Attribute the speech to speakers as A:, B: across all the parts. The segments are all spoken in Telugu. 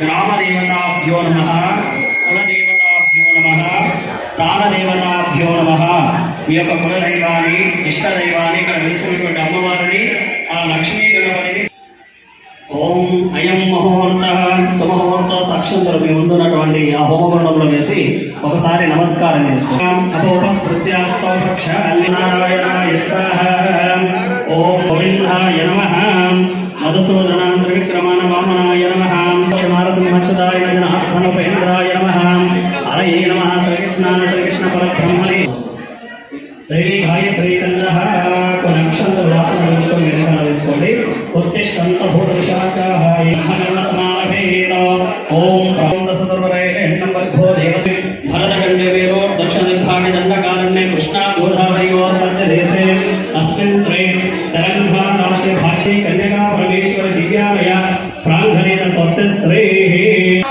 A: గ్రామదేవతాభ్యో నమః, కులదేవతాభ్యో నమః, స్థానదేవతాభ్యో నమః. మీ యొక్క కులదైవాన్ని, ఇష్టదైవాన్ని, ఇక్కడ వెలిసినటువంటి అమ్మవారిని, ఆ లక్ష్మీ గణపతిని ఓం అయం ముహూర్త సుముహూర్త అక్షంతలు మీ ముందున్నటువంటి ఆ హోమగుండంలో వేసి ఒకసారి నమస్కారం చేసుకుంటాం. ఓం గోవిందాయ నమః, మధుసూదన త్రివిక్రమాన వామనాయ నమః, నారసింహచ్యుతాయ జనార్దనోపేంద్రాయ నమః, హరయే నమః, శ్రీకృష్ణ పరబ్రహ్మణే శ్రీ గాయత్రీ చంద్ర కొన్ని అక్షంతలు వాసన వేసుకొని వెనకాల వేసుకోండి. ఉత్తిష్టంతభూత విశాఖాయ సమావేద ఓం ప్రాంతసదుర్వరేణంబర్భో దేవసి భరతఖండే వేరో దక్షిణ దిగ్భాగే దండకారణ్యే కృష్ణా గోదావరియోర్ మధ్యదేశే అస్మిన్ త్రే తెలంగాణ రాష్ట్రే భాగ్యే కన్యకా పరమేశ్వరి దివ్యాలయ ప్రాంగణేన స్వస్తి స్త్రీః.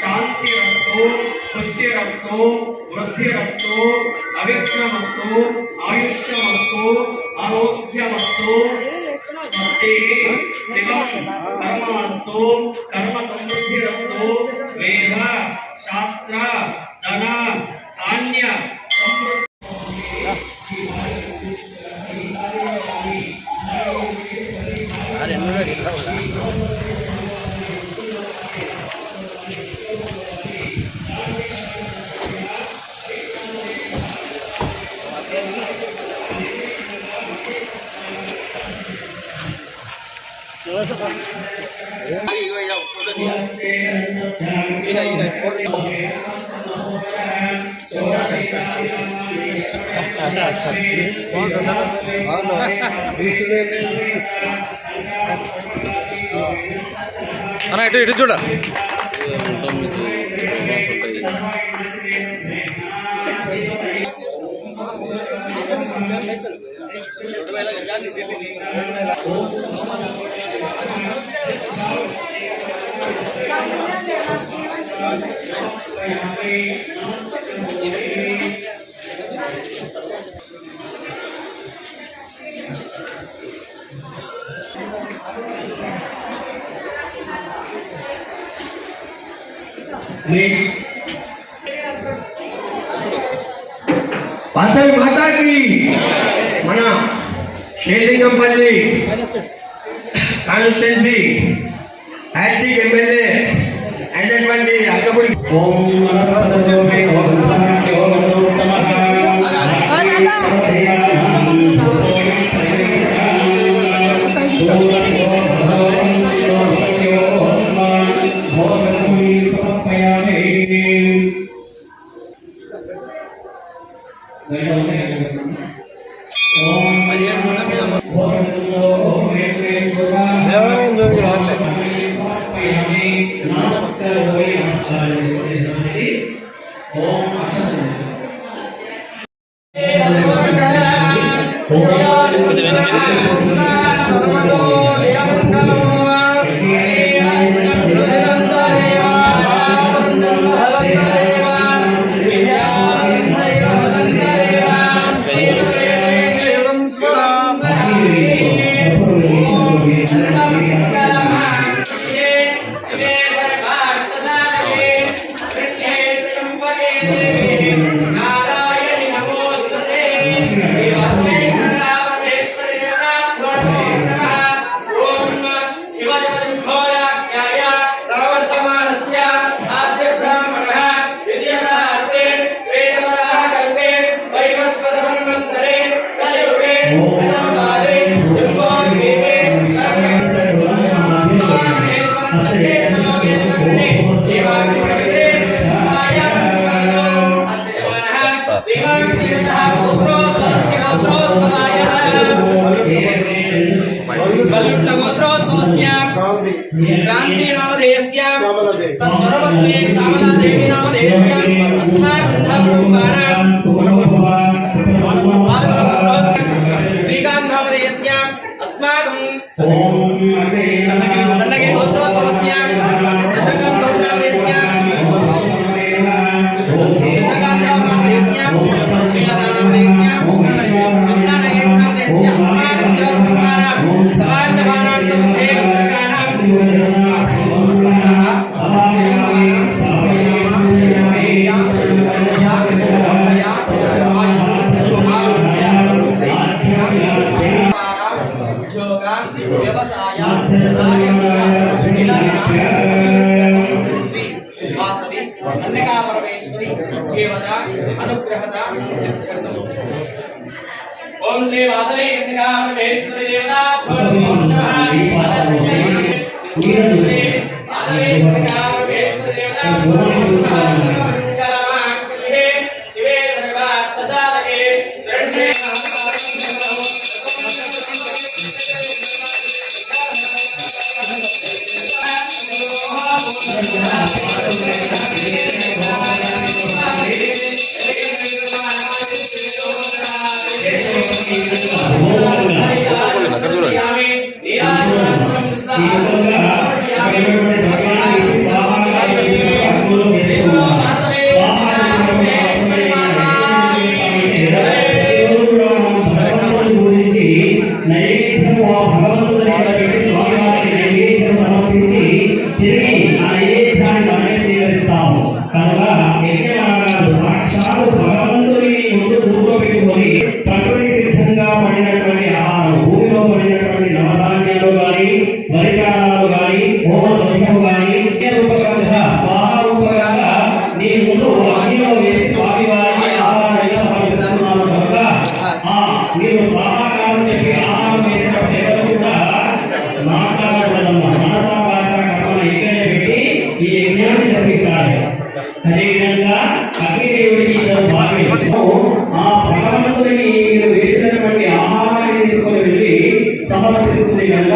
A: శాంతిరస్తు, పుష్టిరస్తు, వృద్ధిరస్తు, అవిఘ్నమస్తు, ఆయుష్యమస్తు, ఆరోగ్యమస్తు. కర్మస్తు, కర్మ సమృద్ధిరస్తు, వేద శాస్త్ర ధన ధాన్య సమృద్ధి.
B: అన్న ఇటు ఇటు చూడ
C: వాసవి మాతాకి మన శ్రీలింగంపల్లి కాన్స్టిట్యున్సీ యాక్టివ్ ఎమ్మెల్యే అయినటువంటి అక్కపుడి
D: क्रांति नामधेयस्य सत्वरवत्ते श्यामला देवी नामधेयस्य अस्माकं कुटुम्बानां వ్యవసాయ శ్రీ వాసవి కన్యకా పరమేశ్వరి దేవత అనుగ్రహత సిద్ధ్యర్థం. ఓం శ్రీ వాసవి కన్యకా పరమేశ్వరి దేవత శివే సర్వార్థసాధకే శరణ్యే
A: అదేవిధంగా అగ్నిదేవుడికి ఆ భగవంతుడిని వేసినటువంటి ఆహారాన్ని తీసుకొని వెళ్ళి సమర్పిస్తుంది కనుక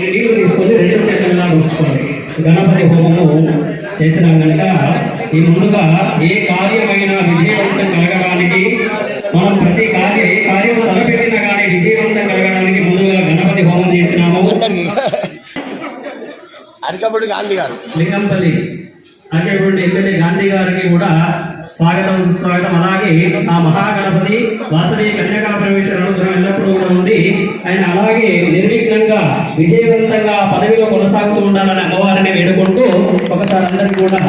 A: నీరు తీసుకొని రెండు చక్రంగా ఉంచుకోండి. గణపతి హోమము చేసినాం కనుక ఈ ముందుగా ఏ కార్యమైనా విజయవంతం కలగడానికి మనం ప్రతి కార్యం తలపెట్టిన కానీ విజయవంతం కలగడానికి ముందుగా గణపతి హోమం చేసినాము.
C: అరకబడి గాంధీ గారు
A: లింగంపల్లి అటువంటి ఎమ్మెల్యే గాంధీ గారికి కూడా స్వాగతం సుస్వాగతం. అలాగే ఆ మహాగణపతి వాసవి కన్యకా పరమేశ్వర అనుగ్రహం ఎల్లప్పుడూ కూడా ఉంది. ఆయన అలాగే నిర్విఘ్నంగా విజయవంతంగా పదవిలో కొనసాగుతూ ఉండాలని అమ్మవారిని వేడుకుంటూ ఒకసారి అందరికీ కూడా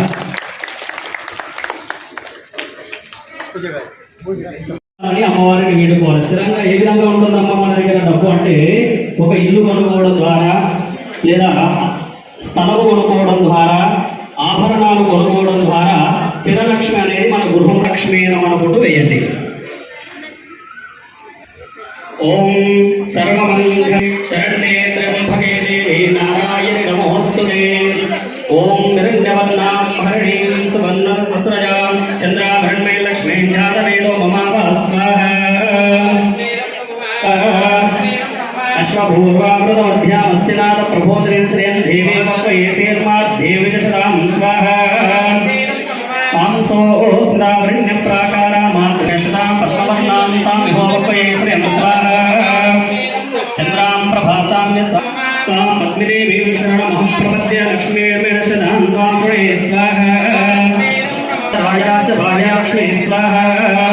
A: అమ్మవారిని వేడుకోవాలి. స్థిరంగా ఏ విధంగా ఉంటుంది అమ్మ మన దగ్గర డబ్బు అంటే ఒక ఇల్లు కొనుక్కోవడం ద్వారా లేదా స్థలము కొనుక్కోవడం ద్వారా ఆభరణాలు కొనుక్కోవడం ద్వారా స్థిర లక్ష్మి అనేది మన గృహం లక్ష్మి అనుకుంటూ వేయండి. ఓం సర్వమంగళ स्वाहा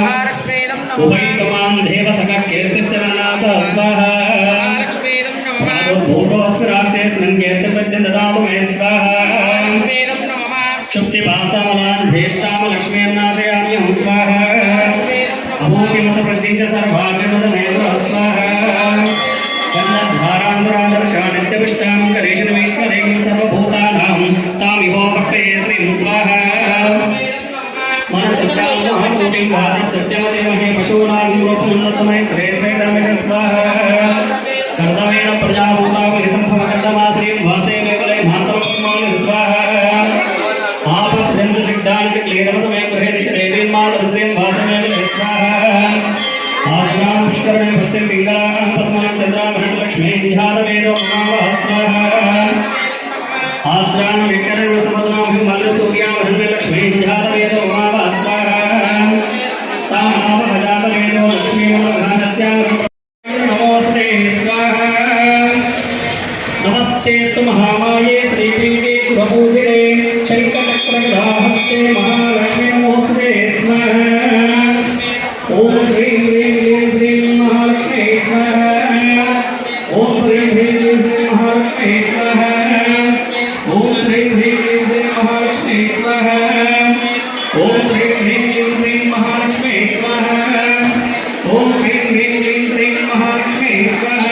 D: महालक्ष्मीदं नमः
A: उभयतमां देवसखः कीर्तिस्तरणासः स्वाहा
D: महालक्ष्मीदं नमः
A: भूतोऽस्मि राष्ट्रेऽस्मिन् कीर्तिपद्यं ददातु मे स्वाहा
D: महालक्ष्मीदं नमः
A: क्षुप्तिभासामलान् ज्येष्ठां लक्ष्मीर्नाशयाम्यहं स्वाहा अभूतिमसवृद्धिं च सर्वाग्निमदमेव स्वाहा चन्द्रधारान्तरादर्शा नित्यपुष्टां करेशनमीश्वरीं सर्वभूतानां तामिहो भक्तये श्रीं स्वाहा मनसत्यामोहकोटिं वाचि सत्यमशिवहे पशूनां रूपमन्दसमये श्रेष्ठधर्मश स्वाहा कर्दमेन प्रजाभूतामहि सम्भवकर्दमा श्रीं वासे मेवले मातरपुष्माणि स्वाहा आपसजन्तसिद्धानि च क्लीनमसमये गृहे निश्रेवीं मातरुद्रीं वासमेवले स्वाहा आज्ञां पुष्करणे पुष्टिं पिङ्गलां पद्मां चन्द्रां लक्ष्मीं ध्यानवेदो ममावः स्वाहा आद्रां विकरणसमदनां मल्लसूर्यां लक्ष्मीं ध्यानवेदो ममावः स्वाहा तामावहजातवेदो लक्ष्मीं मघानस्यां नमोऽस्ते स्वाहा नमस्तेऽस्तु महामाये श्रीपीठे शुभपूजिते शङ्खचक्रगदाहस्ते महालक्ष्मी नमोऽस्ते स्वाहा ॐ ह्रीं ह्रीं क्लीं श्रीं महालक्ष्मी स्वाहा ॐ ह्रीं ह्रीं क्लीं श्रीं महालक्ष्मी स्वाहा ॐ ह्रीं ह्रीं क्लीं श्रीं महालक्ष्मी स्वाहा ॐ ह्रीं ह्रीं क्लीं श्रीं महालक्ष्मी स्वाहा ॐ ह्रीं ह्रीं क्लीं श्रीं महालक्ष्मी स्वाहा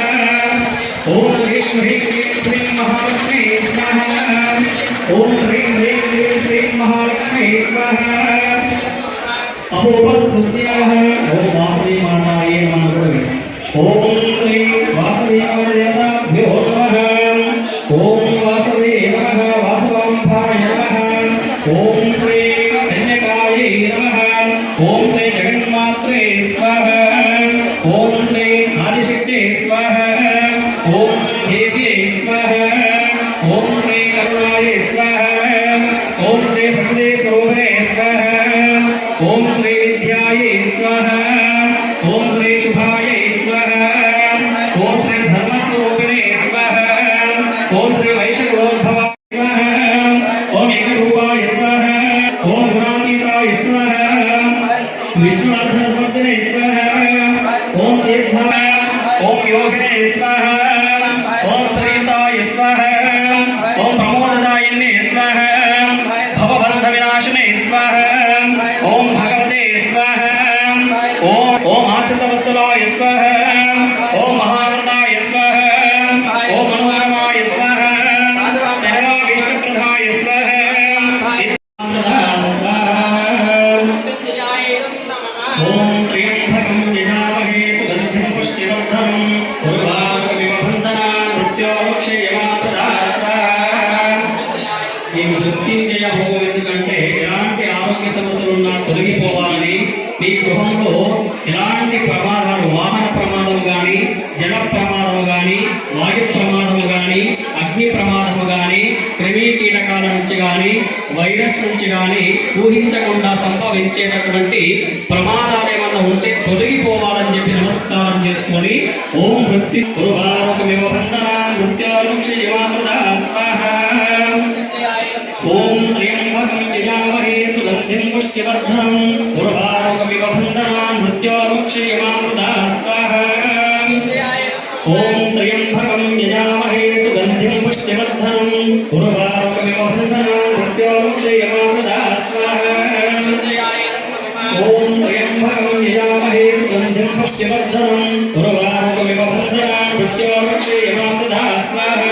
A: ॐ ह्रीं ह्रीं क्लीं श्रीं महालक्ष्मी स्वाहा ॐ ह्रीं ह्रीं क्लीं श्रीं महालक्ष्मी स्वाहा अपोपस्पृश्याः ॐ वासवी माताये नमः ॐ श्रीं वासवीदेवताभ्यो नमः ॐ वासवे नमः वासवाम्भाय नमः ॐ श्रीं कन्यकायै नमः ॐ श्री जगन्मात्रे स्वाहा ॐ श्रीं आदिशक्त्यै स्वाहा ॐ देव्यै स्वाहा ॐ श्रीं करुणायै स्वाहा ॐ श्री भगवते स्वरूपिणे स्वाहा ॐ श्री विद्यायै स्वाहा ॐ श्री शुभायै स्वाहा ॐ श्री धर्मस्वरूपिणे स्वाहा ॐ श्री वैष्णवोद्भवाय स्वाहा ॐ एकरूपाय स्वाहा ॐ गुणातीताय स्वाहा विष्णुवर्धनवर्धने स्वाहा ॐ तीर्थाय ॐ योगिने स्वाहा ॐ श्रीताय स्वाहा ॐ प्रमोददायिने स्वाहा भवबन्धविनाशिने स्वाहा ॐ भगवते स्वाहा ॐ आश्रितवत्सलाय स्वाहा ॐ महावृताय स्वाहा ॐ मनोरमाय स्वाहा सर्वाभीष्टप्रदाय स्वाहा ॐ त्र्यम्बकं यजामहे सुगन्धिं पुष्टिवर्धनं उर्वारुकमिव बन्धनान् मृत्योर्मुक्षयमातुरा स्वाहा ఈ మృత్యుంజయ హోమం ఎందుకంటే ఎలాంటి ఆరోగ్య సమస్యలు ఉన్నా తొలగిపోవాలని మీ గృహంలో ఎలాంటి ప్రమాదాలు వాహన ప్రమాదం కానీ జల ప్రమాదం కానీ వాయు ప్రమాదం కానీ అగ్ని ప్రమాదం కానీ క్రిమి కీటకాల నుంచి కానీ వైరస్ నుంచి కానీ ఊహించకుండా సంభవించేటటువంటి ప్రమాదాలు ఏమన్నా ఉంటే తొలగిపోవాలని చెప్పి నమస్కారం చేసుకొని ఓం మృత్యు గురువారకమివ బంధన మృత్యోర్ముక్షయమామృతా స్వాహా ॐ त्र्यम्बकं यजामहे सुगन्धिं पुष्टिवर्धनं उर्वारुकमिव बन्धनान् मृत्योर्मुक्षयमामृता स्वाहा ॐ त्र्यम्बकं यजामहे सुगन्धिं पुष्टिवर्धनं उर्वारुकमिव बन्धनान् मृत्योर्मुक्षयमामृता स्वाहा ॐ त्र्यम्बकं यजामहे सुगन्धिं पुष्टिवर्धनं उर्वारुकमिव बन्धनान् मृत्योर्मुक्षयमामृता स्वाहा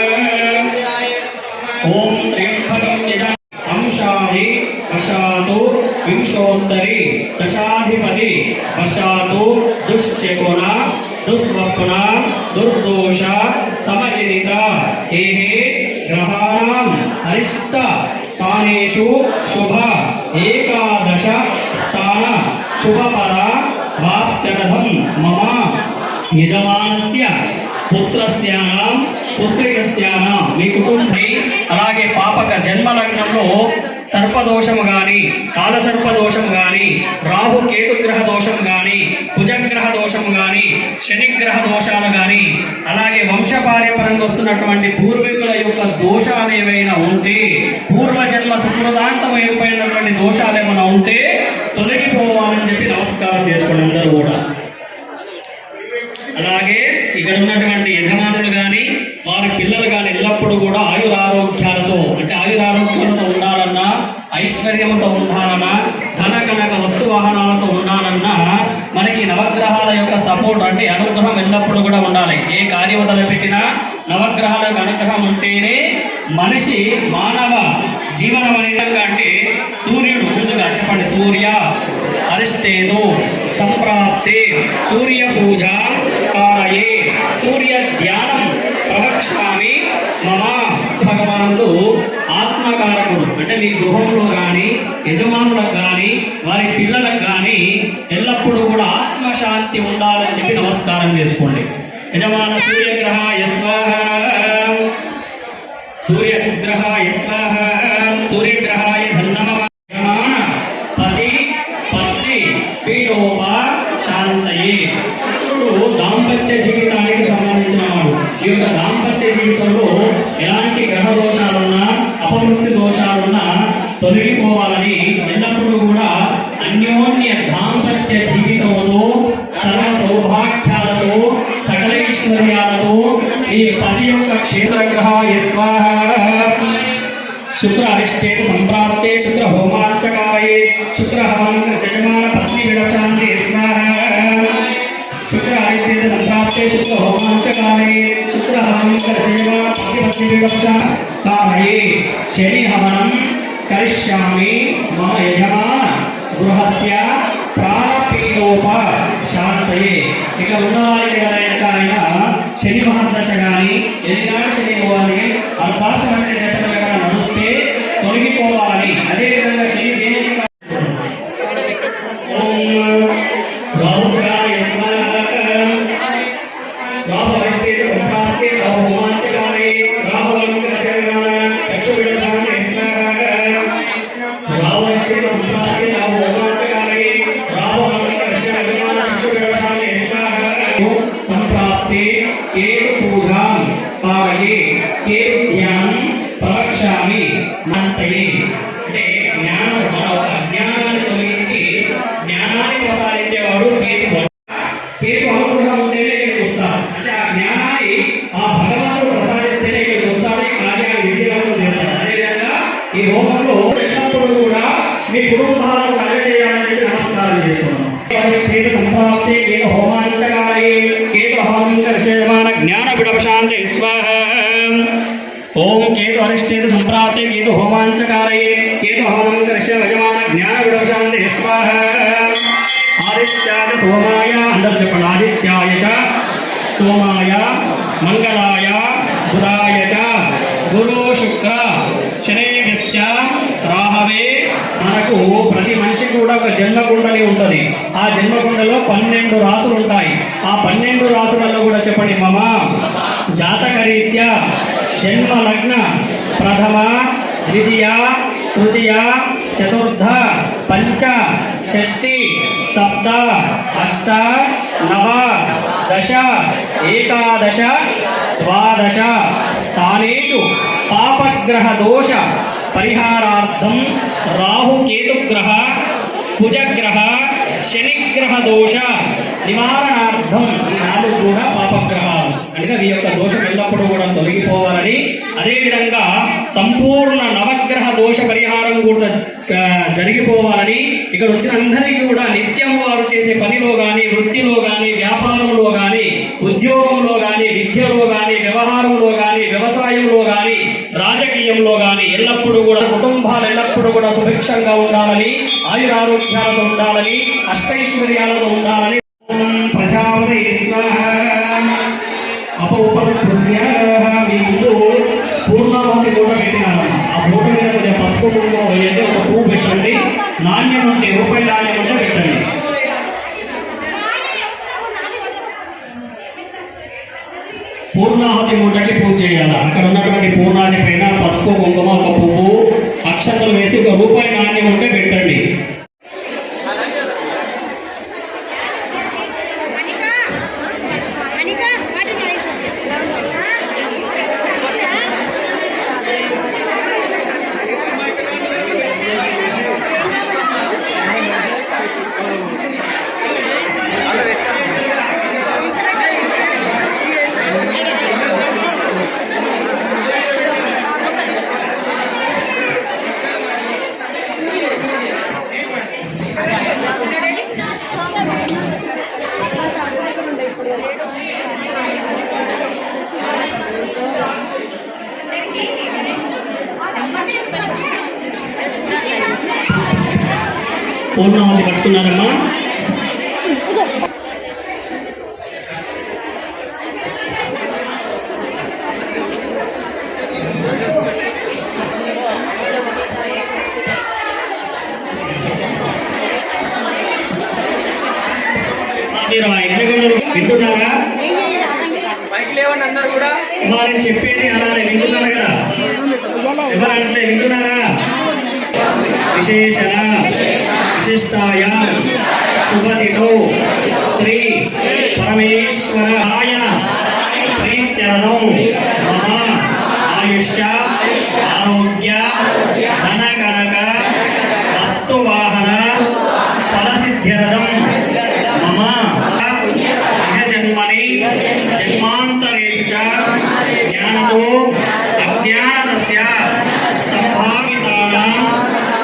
A: ॐ त्र्यम्बकं यजा अंशाहि वशातु विंशोत्तरी दशाधिपति वशातु दुष्यगुण दुस्वप्न दुर्दोष समजनित एहे ग्रहाणाम् अरिष्ट स्थानेषु शुभ एकादश स्थान शुभफल वाप्त्यर्थं मम यजमानस्य పుత్రస్యానాం పుత్రికస్యానాం మీ కుటుంబి అలాగే పాపక జన్మ లగ్నంలో సర్పదోషము గాని కాలసర్పదోషం గాని రాహు కేతుగ్రహ దోషం గాని కుజగ్రహ దోషం గాని శనిగ్రహ దోషాలు కానీ అలాగే వంశపార్యపరంగా వస్తున్నటువంటి పూర్వీకుల యొక్క దోషాలు ఏవైనా ఉంటే పూర్వజన్మ సుకృతాంతం ఏర్పడినటువంటి దోషాలు ఏమైనా ఉంటే తొలగిపోవాలని చెప్పి నమస్కారం చేసుకోండి అందరూ కూడా. అలాగే ఇక్కడ ఉన్నటువంటి యజమానులు కానీ వారి పిల్లలు కానీ ఎల్లప్పుడూ కూడా ఆయురారోగ్యాలతో అంటే ఆయురారోగ్యాలతో ఉండాలన్నా, ఐశ్వర్యంతో ఉండాలన్నా, ధన కనక వస్తు వాహనాలతో ఉండాలన్నా మనకి నవగ్రహాల యొక్క సపోర్ట్ అంటే అనుగ్రహం ఎల్లప్పుడూ కూడా ఉండాలి. ఏ కార్యం తలపెట్టినా నవగ్రహాల యొక్క అనుగ్రహం ఉంటేనే మనిషి మానవ జీవనం అనేది అంటే సూర్యుడు ముందుగా చెప్పండి. సూర్య అరిష్టేదు సంప్రాప్తే సూర్య పూజ కారయే సూర్య ధ్యానం ప్రవక్ష్యామి మమ. భగవానుడు ఆత్మకారకుడు అంటే మీ గృహంలో కానీ యజమానులకు కానీ వారి పిల్లలకు కానీ ఎల్లప్పుడూ కూడా ఆత్మశాంతి ఉండాలని చెప్పి నమస్కారం చేసుకోండి. యజమాన సూర్యగ్రహాయ స్వాహ సూర్యగ్రహాయ స్వాహ సూర్యగ్రహాయ ధన్నమ పతి పత్ని పీడోప శాంతయే. శుక్రుడు దాంపత్య జీవితానికి సంబంధించిన వాడు. ఈ యొక్క దాంపత్య జీవితంలో ఎలాంటి గ్రహ దోషాలున్నా అపమృత్యు దోషాలున్నా తొలగిపోవాలని ఎల్లప్పుడూ కూడా అన్యోన్య దాంపత్య జీవితంలో సర్వ సౌభాగ్యాలతో సకల ఐశ్వర్యాలతో ఈ పతి యొక్క క్షేత్రగ్రహాయ స్వాహ శుక్ర అరిష్టేత సంప్రాప్తే శుక్ర హోమార్చకారయే శుక్ర హవాంక యజమాన పత్ని విడశాంతి స్వాహ శుక్ర అరిష్టేత సంప్రాప్తే శుక్ర హోమార్చకారయే శుక్ర హవాంక యజమాన పత్ని విడశాంతి శని హవనం కరిష్యామి మమ యజమాన గృహస్య ప్రాణపీడోప శాంతయే. ఇక ఉన్నవారికి ఎవరైనా శని మహాదశ కానీ ఎదినాడు శని పోవాలి అర్ధాశ్రమ శని దశలు కనుక నడుస్తే తొలగిపోవాలని. అదేవిధంగా శని దేనికి సంప్రాప్తే కేతు పూజాం పారయే కేతు ధ్యానం ప్రవక్ష్యామి మంతయే. అంటే జ్ఞానం అజ్ఞానాన్ని తొలగించి జ్ఞానాన్ని ప్రసాదించేవాడు కేతు. కేతు అనుగ్రహం ఉంటేనే ఇక్కడికి వస్తాడు. అంటే ఆ జ్ఞానాన్ని ఆ భగవంతుడు ప్రసాదిస్తేనే ఇక్కడికి వస్తాడు. ఈ కార్యాన్ని విజయవంతం చేస్తాడు. అదేవిధంగా ఈ హోమంలో ఎల్లప్పుడూ కూడా మీ కుటుంబాలను కలగజేయాలని నమస్కారం చేస్తున్నాం. సంప్రాప్తే కేతు హోమాంచకారయే కేతు హోమంకర్షయమాన జ్ఞాన విడవశాంతి స్వాహ. ఓం కేతు అరిష్టేత సంప్రాప్తే కేతు హోమాంచకారయే కేతు హోమంకర్షయమాన జ్ఞాన విడవశాంతి స్వాహ. ఆదిత్యాయ సోమాయ అందరూ చెప్పండి. ఆదిత్యాయ చ సోమాయ మంగళాయ బుధాయ చ గురు శుక్ర శనేశ్చ రాహవే. మనకు ప్రతి మనిషి కూడా ఒక జన్మకుండలి ఉంటుంది. ఆ జన్మకుండలో 12 రాసులు ఉంటాయి. ఆ 12 రాసులలో కూడా చెప్పండి. మమ జాతకరీత్యా జన్మ లగ్న ప్రథమ ద్వితీయ తృతీయ చతుర్థ పంచ షష్ఠి సప్త అష్ట నవ దశ ఏకాదశ ద్వాదశ స్థానేషు పాపగ్రహ దోష పరిహారార్థం రాహుకేతుగ్రహ కుజగ్రహ శనిగ్రహ దోష నివారణార్థం ఈ 4 కూడా పాపగ్రహాలు. అంటే ఈ యొక్క దోషం ఎల్లప్పుడూ కూడా తొలగిపోవాలని, అదేవిధంగా సంపూర్ణ నవగ్రహ దోష పరిహారం కూడా జరిగిపోవాలని ఇక్కడ వచ్చిన అందరికీ కూడా నిత్యం వారు చేసే పనిలో కానీ వృత్తిలో కానీ వ్యాపారంలో కానీ ఉద్యోగంలో కానీ విద్యలో కానీ వ్యవహారంలో కానీ వ్యవసాయంలో కానీ రాజకీయంలో కానీ ఎల్లప్పుడూ కూడా కుటుంబాలు ఎల్లప్పుడూ కూడా సుభిక్షంగా ఉండాలని, ఆయురారోగ్యాలతో ఉండాలని, అష్టైశ్వర్యాలతో ఉండాలని. ప్రజాపతి ఉపస్పృశ్య మీ ముందు పూర్ణాహుతి కూడా పెట్టినాను. ఆ మూట మీద కొద్దిగా పసుపు కుంకుమ వేయండి. ఒక పువ్వు పెట్టండి. నాణ్యం ఉంటే రూపాయి నాణ్యం ఉంటే పెట్టండి. పూర్ణాహుతి మూటకి పూజ చేయాలి. అక్కడ ఉన్నటువంటి పూర్ణాహుతి పైన పసుపు కుంకుమ ఒక పువ్వు అక్షతలు వేసి ఒక రూపాయి నాణ్యం ఉంటే పెట్టండి. పూర్ణావతి పట్టుకున్నారమ్మా. మీరు ఆ యజ్ఞగుండం వింటున్నారా?
D: పైకి లేవండి అందరు కూడా.
A: వారిని చెప్పేది అలానే వింటున్నారు కదా? ఎవరంటే వింటున్నారా? విశేషణ విశిష్టాయ శుభదితో శ్రీ పరమేశ్వరాయ ప్రీత్యర్థం మమ ఆయుష్య ఆరోగ్య ధన కనక వస్తువాహన ఫలసిద్ధ్యర్థం మమ జన్మని జన్మాంతరేషు చ జ్ఞానతో అజ్ఞానస్య సంభావితానాం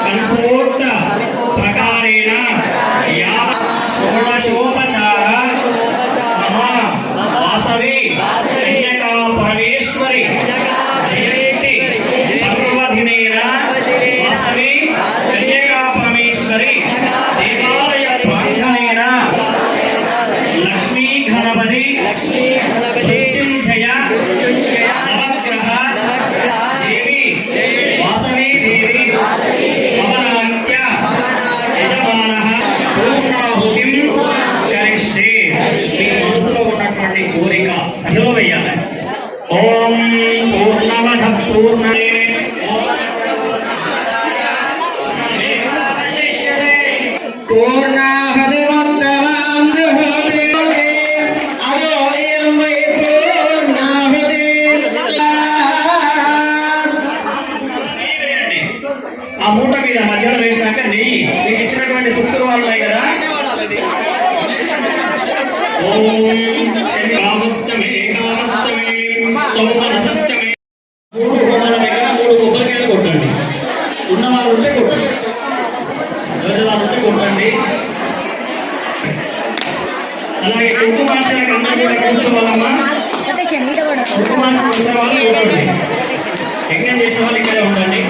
A: కల్పోక్త ప్రకారేణ యావత్ షోడశోపచార మమ వాసవి కన్యకా పరమేశ్వరి జయంతి పర్వదినేన వాసవి కన్యకా పరమేశ్వరి దేవాలయ ప్రాంగణేన లక్ష్మీ గణపతి మృత్యుంజయ నవగ్రహ దేవి వాసవి దేవి పవనాఖ్య యజమానః పూర్ణాహుతిం కరిష్యే. మీ మనసులో ఉన్నటువంటి కోరిక సహిలో వేయాలి. ఓం పూర్ణమద పూర్ణమే ఆ మూట మీద మధ్యలో వేసినాక నెయ్యి మీకు ఇచ్చినటువంటి శుక్రవారం ఉన్నాయి కదా. ఓం శనివామశ్చమే కామశ్చమే సోమరసశ్చమే. 3 హోమాల దగ్గర 3 కొబ్బరికాయలు కొట్టండి. ఉన్నవారు ఉంటే కొట్టండి, రోజువారు ఉంటే కొట్టండి. అలాగే కుంకుమార్చనకు అందరూ కూడా కూర్చోవాలమ్మా. కుంకుమార్చన కూర్చే వాళ్ళు కూర్చోండి. యజ్ఞం చేసే వాళ్ళు ఇక్కడే ఉండండి.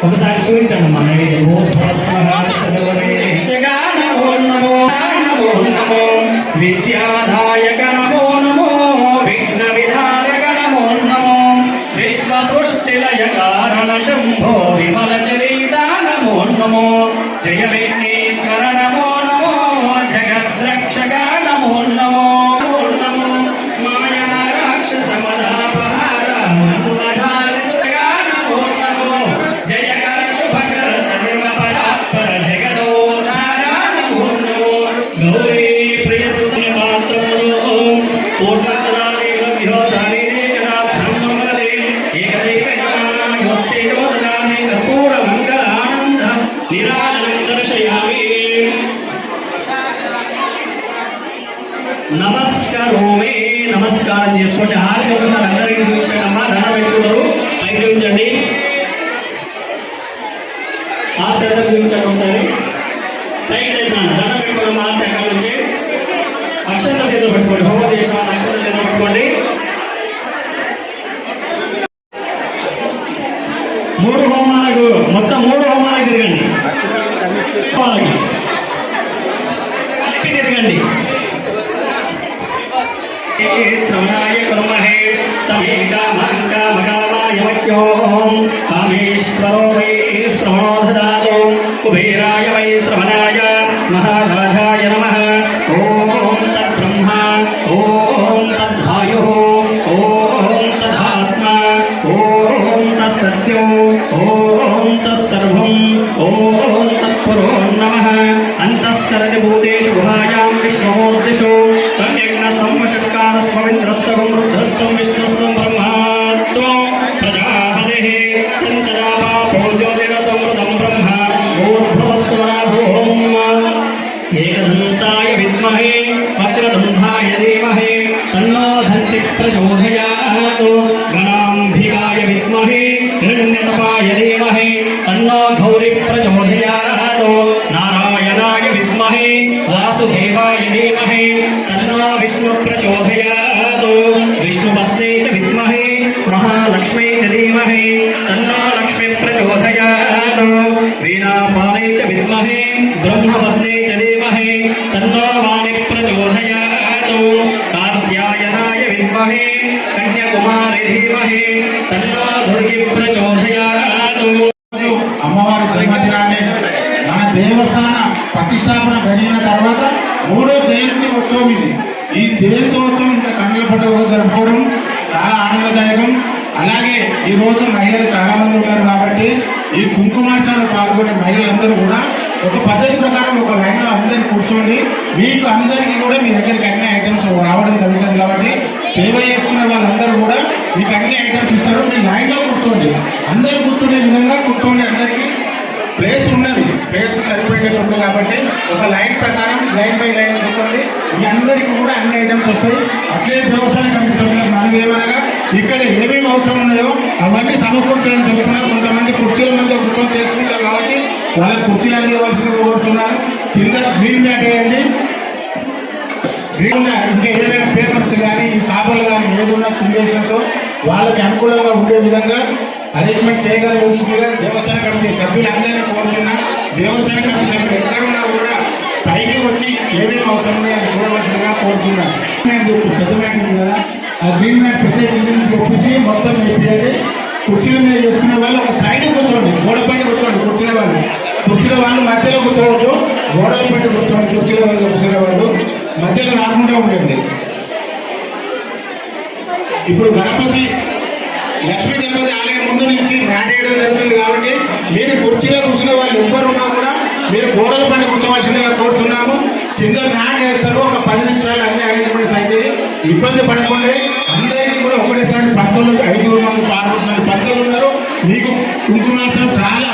A: ఒకసారి చూపించండి మా నైవేద్యం. విద్యాదాయక నమో నమో విఘ్న విధాయక నమో నమో విశ్వసృష్టిలయ కారణ శంభో విమల చరిత నమో నమో జయ విఘ్నేశ్వర నమో నమో జగద్రక్షక నమో నమో నమో మాయా రాక్షస మదాపహార మన్మధారిసుతగా నమో నమో జయ కర శుభకర సర్వ పరాత్పర జగదోద్ధార నమో నమో గౌరీ ప్రియ సుతని పాత్రములో పూర్ణతరాదేవ విహోదాని జనా బ్రహ్మమలదే ఏకదైవ జ్ఞాన యోస్తే యోదనామి కర్పూర మంగళ ఆనంద నిరాజనం దర్శయామి. నమస్కారమే నమస్కారం చేసుకోండి. హారతి ఒకసారి అందరికీ చూపించండి అమ్మా. దండం పెట్టుకుంటారు, పైకి చూపించండి. ఆ తర్వాత చూపించండి ఒకసారి. పైకి తెచ్చాను దండం పెట్టుకోండి. హారతి అక్కడ నుంచి అక్షంత చేతులు పెట్టుకోండి. హోమం చేసిన వాళ్ళు అక్షంత చేతులు పెట్టుకోండి. 3 హోమాలకు మొత్తం 3 హోమాలకు తిరగండి. కలిపి తిరగండి. శ్రవణాయ కుర్మహే సమేకామాయ మహ్యోం కామేశ్వరో వై శ్రవణో దదాతు కుబేరాయ వై శ్రవణాయ మహారాజాయ నమః. ఓం తద్బ్రహ్మ ఓం తద్వాయుః ఓం తదాత్మా ఓం తత్సత్యం ఓం తత్సర్వం ఓం తత్పురో నమః. అంతఃసరతి భూతేషు గుహాయాం విష్ణోర్దిశో తన్యజ్ఞ సంవశత్కార స్వమింద్రస్తవం రుద్రస్తం విష్ణుస్తం బ్రహ్మాత్వం ప్రజాపతిః తంతరాపా భోజ్యోతిర సంవృతం బ్రహ్మ ఊర్ధ్వవస్వరాభూం ఏకదంతాయ విద్మహే వక్రతుండాయ ధీమహి प्रचोदयात् गणाम्बिकाय विद्महे हिरण्यतपाय धीमहि तन्नो गौरी प्रचोदयात् नारायणाय विद्महे वासुदेवाय धीमहि तन्नो विष्णु प्रचोदयात् विष्णुपत्नी च विद्महे महालक्ष्मी च धीमहि तन्नो लक्ष्मी प्रचोदयात् वीणापाणे च विद्महे ब्रह्मपत्नी च धीमहि तन्नो वाणी प्रचोदयात् कात्यायनाय विद्महे कन्याकुमारी धीमहि तन्नो दुर्गी प्रचोदयात्।
B: అమ్మవారి జన్మదినాన్ని మన దేవస్థాన ప్రతిష్టాపన జరిగిన తర్వాత 3వ జయంతి ఉత్సవం ఇది. ఈ జయంతి ఉత్సవం ఇంత కన్నుల పండుగ జరుపుకోవడం చాలా ఆనందదాయకం. అలాగే ఈ రోజు మహిళలు చాలా మంది ఉన్నారు కాబట్టి ఈ కుంకుమార్చనలో పాల్గొనే మహిళలందరూ కూడా ఒక పద్ధతి ప్రకారం ఒక లైన్లో అందరు కూర్చోండి. మీకు అందరికీ కూడా మీ దగ్గరికి అన్ని ఐటమ్స్ రావడం జరుగుతుంది కాబట్టి సేవ చేసుకునే వాళ్ళందరూ కూడా మీకు అన్ని ఐటమ్స్ ఇస్తారు. మీ లైన్లో కూర్చోండి, అందరూ కూర్చునే విధంగా కూర్చోండి. అందరికీ ప్లేస్ ఉన్నది, ప్లేస్ సరిపోయేటట్టు ఉంది కాబట్టి ఒక లైన్ ప్రకారం లైన్ బై లైన్ కూర్చోండి. మీ అందరికీ కూడా అన్ని ఐటమ్స్ వస్తాయి. అట్లే వ్యవసాయ కమిటీ సభ్యులకు మనం ఏమనగా ఇక్కడ ఏమేమి అవసరం ఉన్నాయో అవన్నీ సమకూర్చాలని చెప్తున్నారు. కొంతమంది కుర్చీల మధ్య కూర్చొని చేసుకుంటారు కాబట్టి వాళ్ళ కుర్చీలు అందివ్వాల్సిందిగా కోరుతున్నారు. కింద గ్రీన్ మ్యాట్ వేయండి. గ్రీన్ ఇంకా ఏదైనా పేపర్స్ కానీ ఈ సాబులు కానీ ఏదున్నా కుండేషన్తో వాళ్ళకి అనుకూలంగా ఉండే విధంగా అరేంజ్మెంట్ చేయగలవలసిందిగా దేవస్థాన కమిటీ సభ్యులందరినీ కోరుతున్నా. దేవస్థాన కమిటీ సభ్యులు ఎక్కడున్నా కూడా పైకి వచ్చి ఏమేమి అవసరం ఉన్నాయో అది చూడవలసిందిగా కోరుతున్నాను. పెద్ద మ్యాట్ ఉంది కదా, ఆ గ్రీన్ మ్యాట్ పెద్ద నుంచి ఒప్పించి మొత్తం వేసేది. కుర్చీల మీద చేసుకునే వాళ్ళు ఒక సైడ్ కూర్చోండి, గోడ పైన కూర్చోండి. కుర్చీల వాళ్ళు మధ్యలో కూర్చోవద్దు, గోడల పైన కూర్చోండి. కుర్చీల వాళ్ళు కూర్చునే వాళ్ళు మధ్యలో రాకుండా ఉండండి. ఇప్పుడు గణపతి లక్ష్మీ గణపతి ఆలయం ముందు నుంచి మ్యాట్ వేయడం జరుగుతుంది కాబట్టి మీరు కుర్చీలో కూర్చునే వాళ్ళు ఎవ్వరు ఉన్నా కూడా మీరు గోడల పైన కూర్చోవలసిందిగా కోరుతున్నాము. కింద మ్యాట్ వేస్తారు, ఒక 10 నిమిషాలు అన్ని అరేంజ్మెంట్స్ అయితే ఇబ్బంది పడకుండా అందరికీ కూడా ఒకటేసారి 5 మంది 6 మంది పంతులు ఉన్నారు. మీకు కుంకుమార్చన చాలా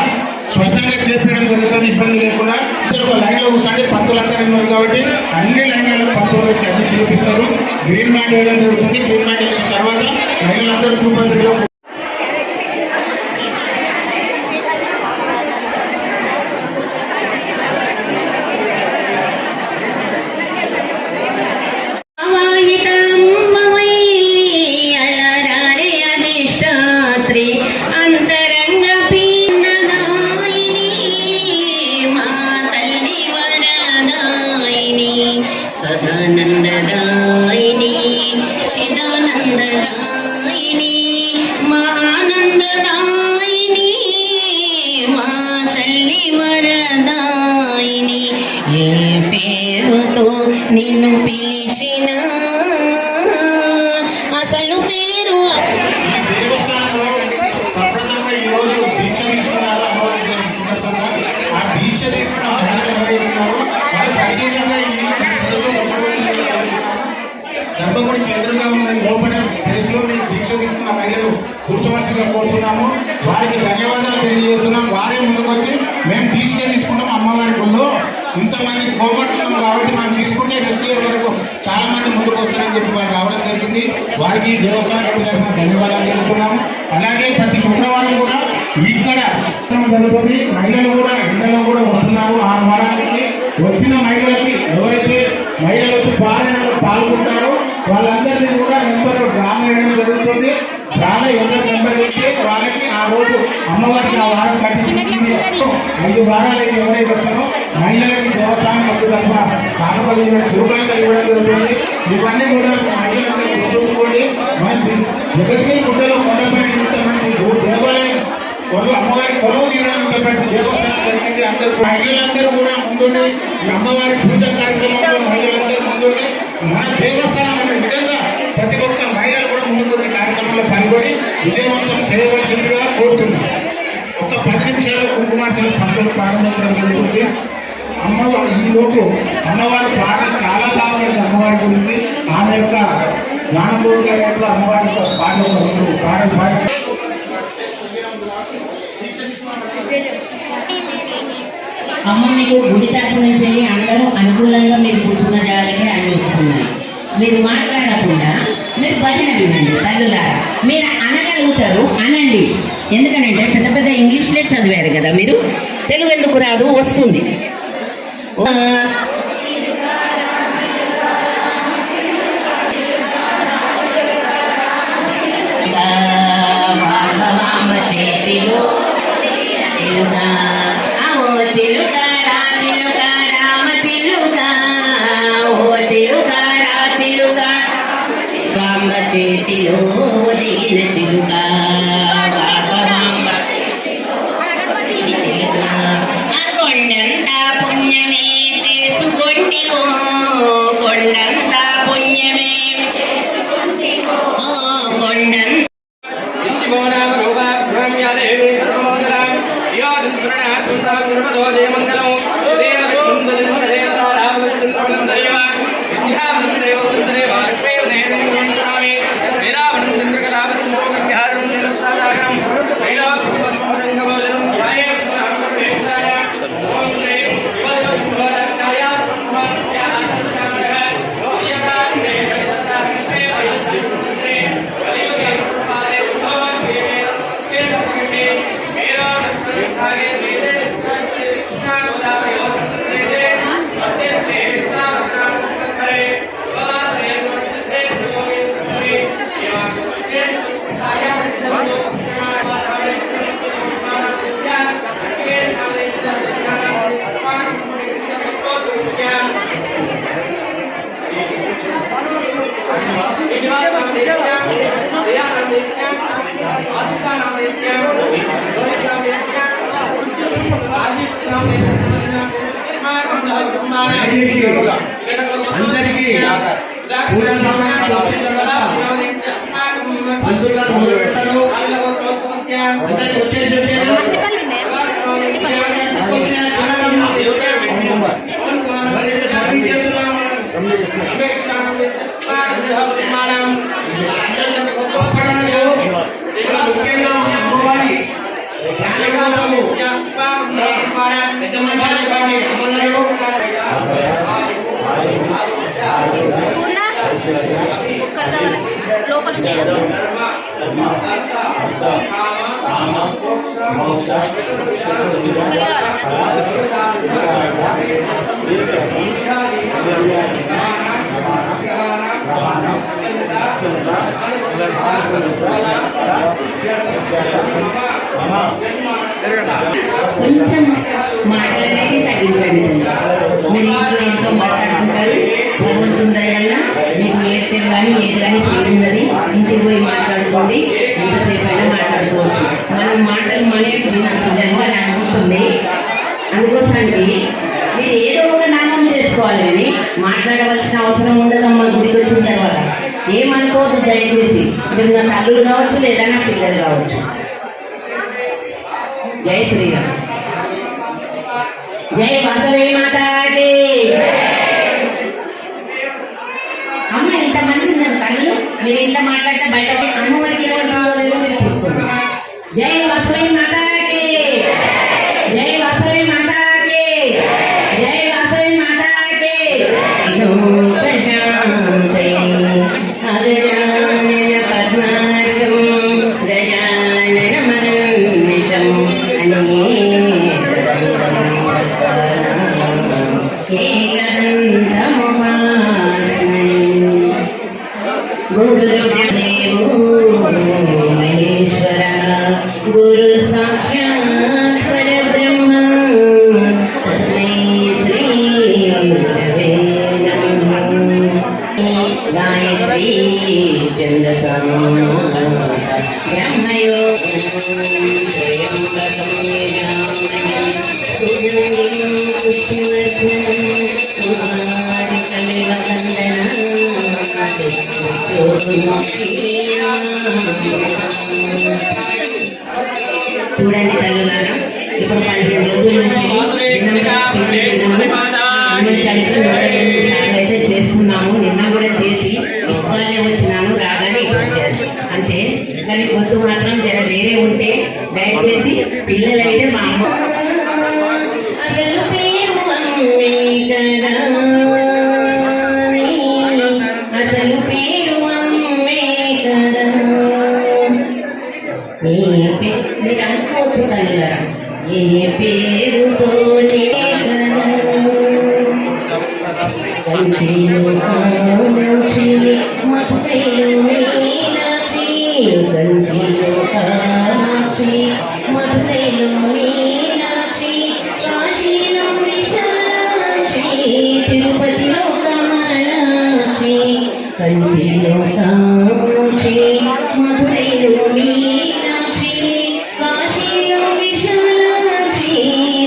B: స్పష్టంగా చేపించడం జరుగుతుంది, ఇబ్బంది లేకుండా. ఒక లైన్లో కూర్చోండి. పంతులందరూ ఉన్నారు కాబట్టి అన్ని లైన్లలో పంతులు వచ్చి అన్ని చేపిస్తారు. గ్రీన్ మ్యాట్ వేయడం జరుగుతుంది. గ్రీన్ మ్యాట్ వేసిన తర్వాత మహిళలందరూ తిరుపతిలో
E: సదానందదాయిని చిదానందదాయిని మహానందదాయిని మా తల్లి వరదాయిని ఏ పేరుతో నిన్ను పిలిచిన అసలు పేరు
B: ఈ దేవస్థానంలో ప్రప్రథమంగా ఈరోజు దీక్ష తీసుకున్నారు. అమ్మవారి సందర్భంగా ఆ దీక్ష తీసుకున్న మహిళలు ఎవరైతే ఉన్నారో వాళ్ళు ప్రత్యేకంగా ఈ ప్లేస్లో గర్భగుడికి ఎదురుగా ఉన్న లోపల ప్లేస్లో మీరు దీక్ష తీసుకున్న మహిళలు కూర్చోవలసిందిగా కోరుతున్నాము. వారికి ధన్యవాదాలు తెలియజేస్తున్నాం. వారే ముందుకొచ్చి మేము దీక్ష తీసుకుంటాం అమ్మవారి గుళ్ళో ఇంతమంది పోగొట్టున్నాం కాబట్టి మనం తీసుకుంటే నెక్స్ట్ ఇయర్ వరకు చాలా మంది ముందుకు వస్తారని చెప్పి వారు రావడం జరిగింది. వారికి దేవస్థానం కమిటీ తరఫున ధన్యవాదాలు తెలుపుతున్నాము. అలాగే ప్రతి శుక్రవారం కూడా ఇక్కడ జరుగుతుంది. మహిళలు కూడా ఎండలో కూడా వస్తున్నారు. ఆ వారానికి వచ్చిన మహిళలకి ఎవరైతే మహిళలు వచ్చి పాలనలో పాల్గొంటారో వాళ్ళందరినీ కూడా నెంబర్ డ్రా వేయడం జరుగుతుంది. డ్రాలో ఎవరు నెంబర్ ఇస్తే వాళ్ళకి ఆ రోజు అమ్మవారికి ఆ వారం కట్టించి 5 వారాలకి ఎవరైతే వస్తారో మహిళలకి దేవస్థానం కమిటీ తరఫున కానుకలు శుభకాంతలు ఇవ్వడం జరుగుతుంది. ఇవన్నీ కూడా మహిళలందరూ గుర్తుంచుకోండి. మంచి జగద్గిరి గుడ్డలో కొండపైన దేవాలయం అమ్మవారి కొలువు తీయడానికి దేవస్థానం జరిగింది. అందరూ మహిళలందరూ కూడా ముందుండి ఈ అమ్మవారి పూజ కార్యక్రమంలో మహిళలందరూ ముందుండి మన దేవస్థానం అనే విధంగా ప్రతి ఒక్క మహిళలు కూడా ముందుకు వచ్చే కార్యక్రమంలో పాల్గొని విజయవంతం చేయవలసిందిగా కోరుతున్నాం. ఒక 10 నిమిషాల్లో కుంకుమార్చన పంతులు ప్రారంభించడం జరుగుతుంది. అమ్మవారు ఈలోపు అమ్మవారి పాటలు చాలా బాగుంటుంది. అమ్మవారి గురించి ఆమె యొక్క జ్ఞానపూర్వక అమ్మవారి యొక్క పాటలు పాట
E: అమ్మ మీకు గుడి తరఫు నుంచి అందరూ అనుకూలంగా మీరు కూర్చున్న జాగాలకే అనిపిస్తున్నాయి. మీరు మాట్లాడకుండా మీరు భజన వినండి తల్లులారా. మీరు అనగలుగుతారు, అనండి. ఎందుకనంటే పెద్ద పెద్ద ఇంగ్లీష్లే చదివారు కదా మీరు, తెలుగు ఎందుకు రాదు? వస్తుంది. చేతిలో చిలుక, ఓ చిలుక రా చిలుక, రామ చిలుక, ఓ చిలుక రా చిలుక, రామ చేతిలో ఒదిగిన చిలుక, వాసవాంబ కొండంత పుణ్యమే చేసుకొంటివో, కొండంత పుణ్యమే, ఓ కొండంత
C: అందరికీ పూజా సమయానికి వచ్చిన తర్వాత పంతులుగా మొదలుపెట్టారు. అందరికీ వచ్చేసి ముఖ్యంగా అమ్మవారి పెద్ద
E: కొంచెం మాటలనేది తగ్గించండి. మీరు ఇంట్లో ఎంతో మాట్లాడుకుంటారు. భగవంతుని దయ వల్ల మీకు ఏడ్చేది కానీ ఏది కానీ పేరున్నది. ఇంటికి పోయి మాట్లాడుకోండి, ఎంతసేపు అయినా మాట్లాడుకోవచ్చు. మనం మాటలు మనే నా పిల్లలు అని అనుకుంటుంది. అందుకోసానికి మీరు ఏదో ఒక నామం చేసుకోవాలి కానీ మాట్లాడవలసిన అవసరం ఉండదమ్మా. గుడికి వచ్చిన తర్వాత ఏమనుకోవద్దు దయచేసి. మీరు నా తల్లులు కావచ్చు లేదా నా పిల్లలు కావచ్చు. జై శ్రీరామ్. జై వాసవి మాతాకి. అమ్మ ఇంతమంది ఉన్నారు తల్లులు. మీరు ఇంట్లో మాట్లాడితే బయట అమ్మవారికి ఏమంటారో లేదో మీరు చూసుకోండి. జై వాసవి మాతాకి. జై వాసవి మాతాకి. జై వాసవి మాతాకి. ప్రశాంతి అగజానన పద్మార్గం గజానన మరణిషం గురుదేవో మహేశ్వర గురు సాక్షాత్ పరబ్రహ్మ తస్మై శ్రీ గురవే నమః. గాయత్రీ ఛందసా చూడండి తల్లులారా, ఇప్పుడు 15 రోజుల నుంచి అయితే చేస్తున్నాము. నిన్న కూడా చేసి ఒక్కనే వచ్చినాను, రాగానే వచ్చాను అంతే. కానీ గొంతు మాత్రం జర వేరే ఉంటే దయచేసి పిల్లలైతే మా అమ్మ అసలు పేరు అమ్మే కదా, అసలు పేరు అమ్మే మీరు అనుకోవచ్చు తల్లిగారా ఏ పేరుతో కంచిలో కామాక్షి మధురైలో మీనాక్షి కంచిలో కామాక్షి మధురైలో మీనాక్షి కాశీలో విశాలాక్షి తిరుపతిలో కమలాక్షి కంచిలో కామాక్షి మధురైలో మీనాక్షి కాశీలో విశాలాక్షి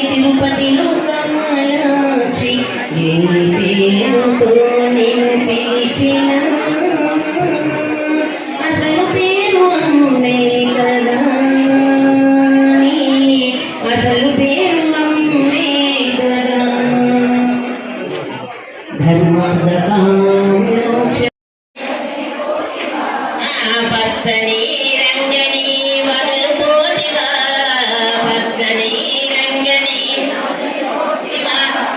E: తిరుపతిలో కమలాక్షి ఏ పేరుతో నేను పిలిచిన అసలు పేరు అమ్మే కదా నీ అసలు పేరు అమ్మే కదా ధర్మార్థకామోక్ష పచ్చని రంగని వదులుకోటివా పచ్చని రంగని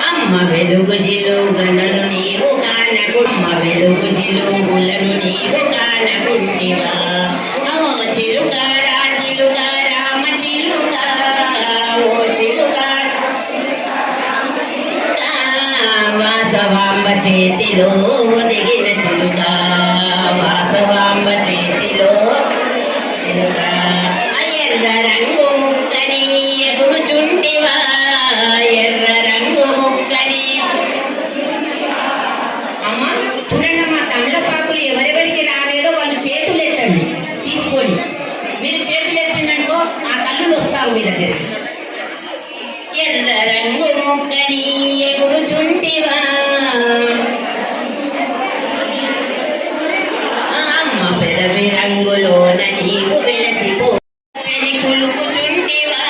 E: అమ్మ వెలుగు జిలుగలను నీవు కానకు అమ్మ వెలుగు జిలుగులను నీవు కానకుంటివా ఓ చిలుక రామ చిలుక ఓ చిలుక వాసవాంబ చేతిలో ఒదిగిన చిలుక వాసవాంబ చేతిలో చిలుక ఎర్ర రంగు ముక్కని ఎగురుచుంటివా ఎర్ర రంగు ముక్కని అమ్మ చూడండి మా తమలపాకులు ఎవరెవరికి రాలేదో వాళ్ళు చేతులు ఎత్తండి తీసుకొని మీరు చేతులు ఎత్తిందనుకో ఆ తల్లులు వస్తారు మీ దగ్గరికి ఎర్ర రంగు ముక్కని ఎగురుచుంటివా అమ్మ పెదవి రంగులోన నీవు వెలసిపో చని కులుకుచుంటివా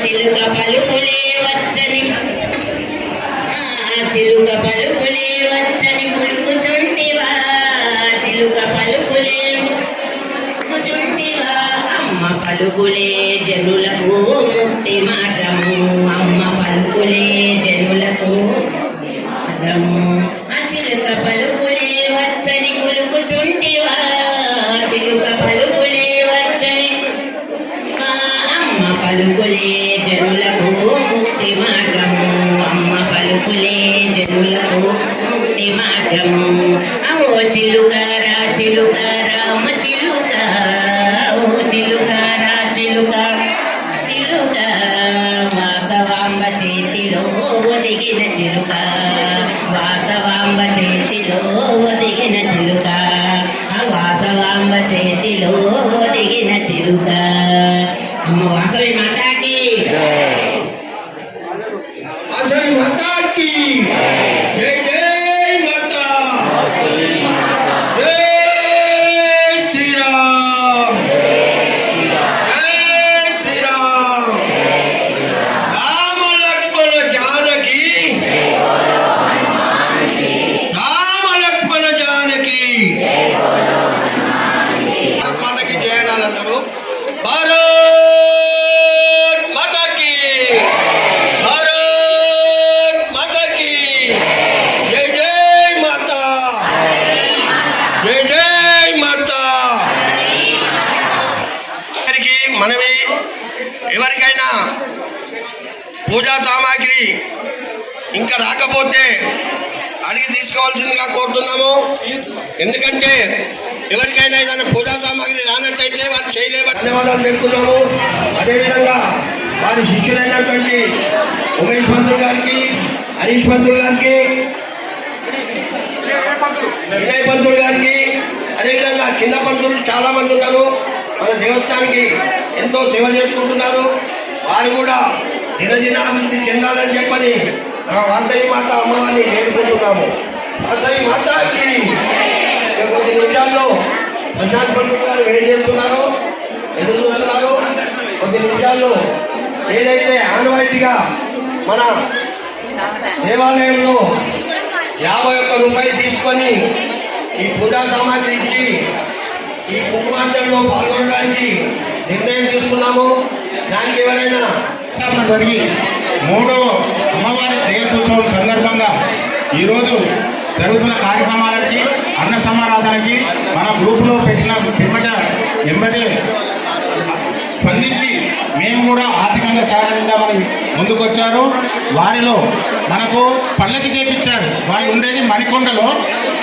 E: చిలుక పలుకులే వచ్చని చిలుక పలుకులే వచ్చని కులుకుచుంటివా చిలుక పలుకులే కూర్చుంటివా అమ్మ పలుకులే జనులకు ముక్తి మార్గము అమ్మ పలుకులే జనులకు మార్గము చిలుక పలుకులే వచ్చని కులుకుచుంటివా చిలుక పలుకులే వచ్చని అమ్మ పలుకులే జనులకు ముక్తి మార్గము అమ్మ పలుకులే జనులకు ముక్తి మార్గము అవో చిలుక రామ చిలుక ఓ చిలుక చిలుక చిలుక వాసవాంబ చేతిలో ఒదిగిన చిలుక వాసవాంబ చేతిలో ఒదిగిన చిలుక ఆ వాసవాంబ చేతిలో ఒదిగిన చిలుక అమ్మ వాసవి మాతాకి
C: వాసవి మాతాకి జై జై మాతా జై శ్రీరామ్ జై శ్రీరామ్ రామ లక్ష్మణ జానకి రామ లక్ష్మణ జానకి మాతకి జయనాలంటారు భారత్ మాతాకి భారత్ మాతాకి జై జై మాతా జై జై మాతా మనమే ఎవరికైనా పూజా సామాగ్రి ఇంకా రాకపోతే అడిగి తీసుకోవాల్సిందిగా కోరుతున్నాము. ఎందుకంటే ఎవరికైనా ఏదైనా పూజా సామాగ్రి రానట్టయితే వారు చేయలేమని ధన్యవాదాలు తెలుపుతున్నాము. అదేవిధంగా వారి శిష్యులైనటువంటి ఉమేష్ పంతులు గారికి, హరీష్ పంతులు గారికి, వినయ్ పంతులు గారికి, అదేవిధంగా చిన్న పంతులు చాలా మంది ఉన్నారు. మన దేవస్థానానికి ఎంతో సేవ చేసుకుంటున్నారు. వారు కూడా దినదినాభివృద్ధి చెందాలని చెప్పని వాసవి మాత అమ్మవారిని వేడుకుంటున్నాము. వాసవి మాతాకి కొద్ది నిమిషాల్లో ప్రశాంత్ పంతులు గారు ఏం చేస్తున్నారు, ఎదురు చూస్తున్నారు. కొద్ది నిమిషాల్లో ఏదైతే ఆనవాయితీగా మన దేవాలయంలో 51 రూపాయలు తీసుకొని ఈ పూజా సామాగ్రి ఇచ్చి ఈ కుంకుమార్చనలో పాల్గొనడానికి నిర్ణయం తీసుకున్నాము. దానికి ఎవరైనా
B: స్థాపన జరిగి 3వ అమ్మవారి జయంత్యుత్సవం సందర్భంగా ఈరోజు జరుగుతున్న కార్యక్రమాలకి అన్న సమారాధనకి మన గ్రూపులో పెట్టిన ఎంబటే స్పందించి మేము కూడా ఆర్థికంగా సహాయపడదామని ముందుకొచ్చారు. వారిలో మనకు పల్లకి చేపించారు. వారు ఉండేది మణికొండలో,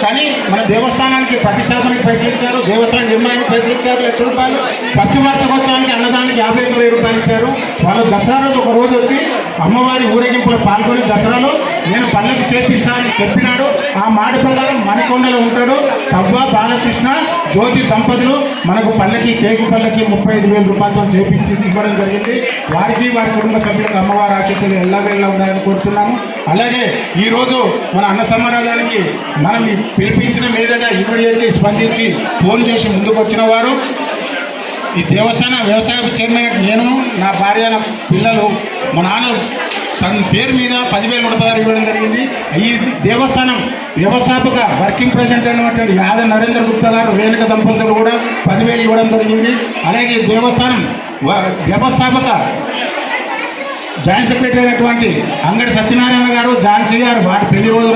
B: కానీ మన దేవస్థానానికి ప్రతిష్టాపనకి పైసలు ఇచ్చారు, దేవస్థానం నిర్మాణానికి పైసలు ఇచ్చారు 1 లక్ష రూపాయలు, ఫస్ట్ వార్షికోత్సవానికి అన్నదానికి 51,000 రూపాయలు ఇచ్చారు. వాళ్ళు దసరా రోజు ఒక రోజు వచ్చి అమ్మవారి ఊరేగింపులో పాల్గొని దసరాలో నేను పల్లకి చేపిస్తానని చెప్పినాడు. ఆ మాట ప్రకారం మణికొండలో ఉంటాడు. తవ్వ బాలకృష్ణ జ్యోతి దంపతులు మనకు పల్లకి కేకు పల్లకి 35,000 రూపాయలతో చేపించి ఇవ్వడం జరిగింది. వారికి వారి కుటుంబ సభ్యులకు అమ్మవారి ఆశీస్సులు ఎల్లవేళ ఉండాలని కోరుతున్నాము. అలాగే ఈరోజు మన అన్న సమారాధానికి మనం పిలిపించిన మీదట ఇమీడియట్లీ స్పందించి ఫోన్ చేసి ముందుకు వచ్చిన వారు ఈ దేవస్థాన వ్యవసాయ చైర్మన్ నేను, నా భార్య, నా పిల్లలు, మా నాన్న పేరు మీద 10,000 రూపాయలు ఇవ్వడం జరిగింది. ఈ దేవస్థానం వ్యవస్థాపక వర్కింగ్ ప్రెసిడెంట్ అయినటువంటి యాదవ్ నరేంద్ర గుప్తా గారు, రేణుక దంపతులు కూడా 10,000 ఇవ్వడం జరిగింది. అలాగే దేవస్థానం వ్యవస్థాపక జాయింట్ సెక్రటరీ అయినటువంటి అంగడి సత్యనారాయణ గారు, ఝాన్సీ గారు వారి పెళ్లి రోజు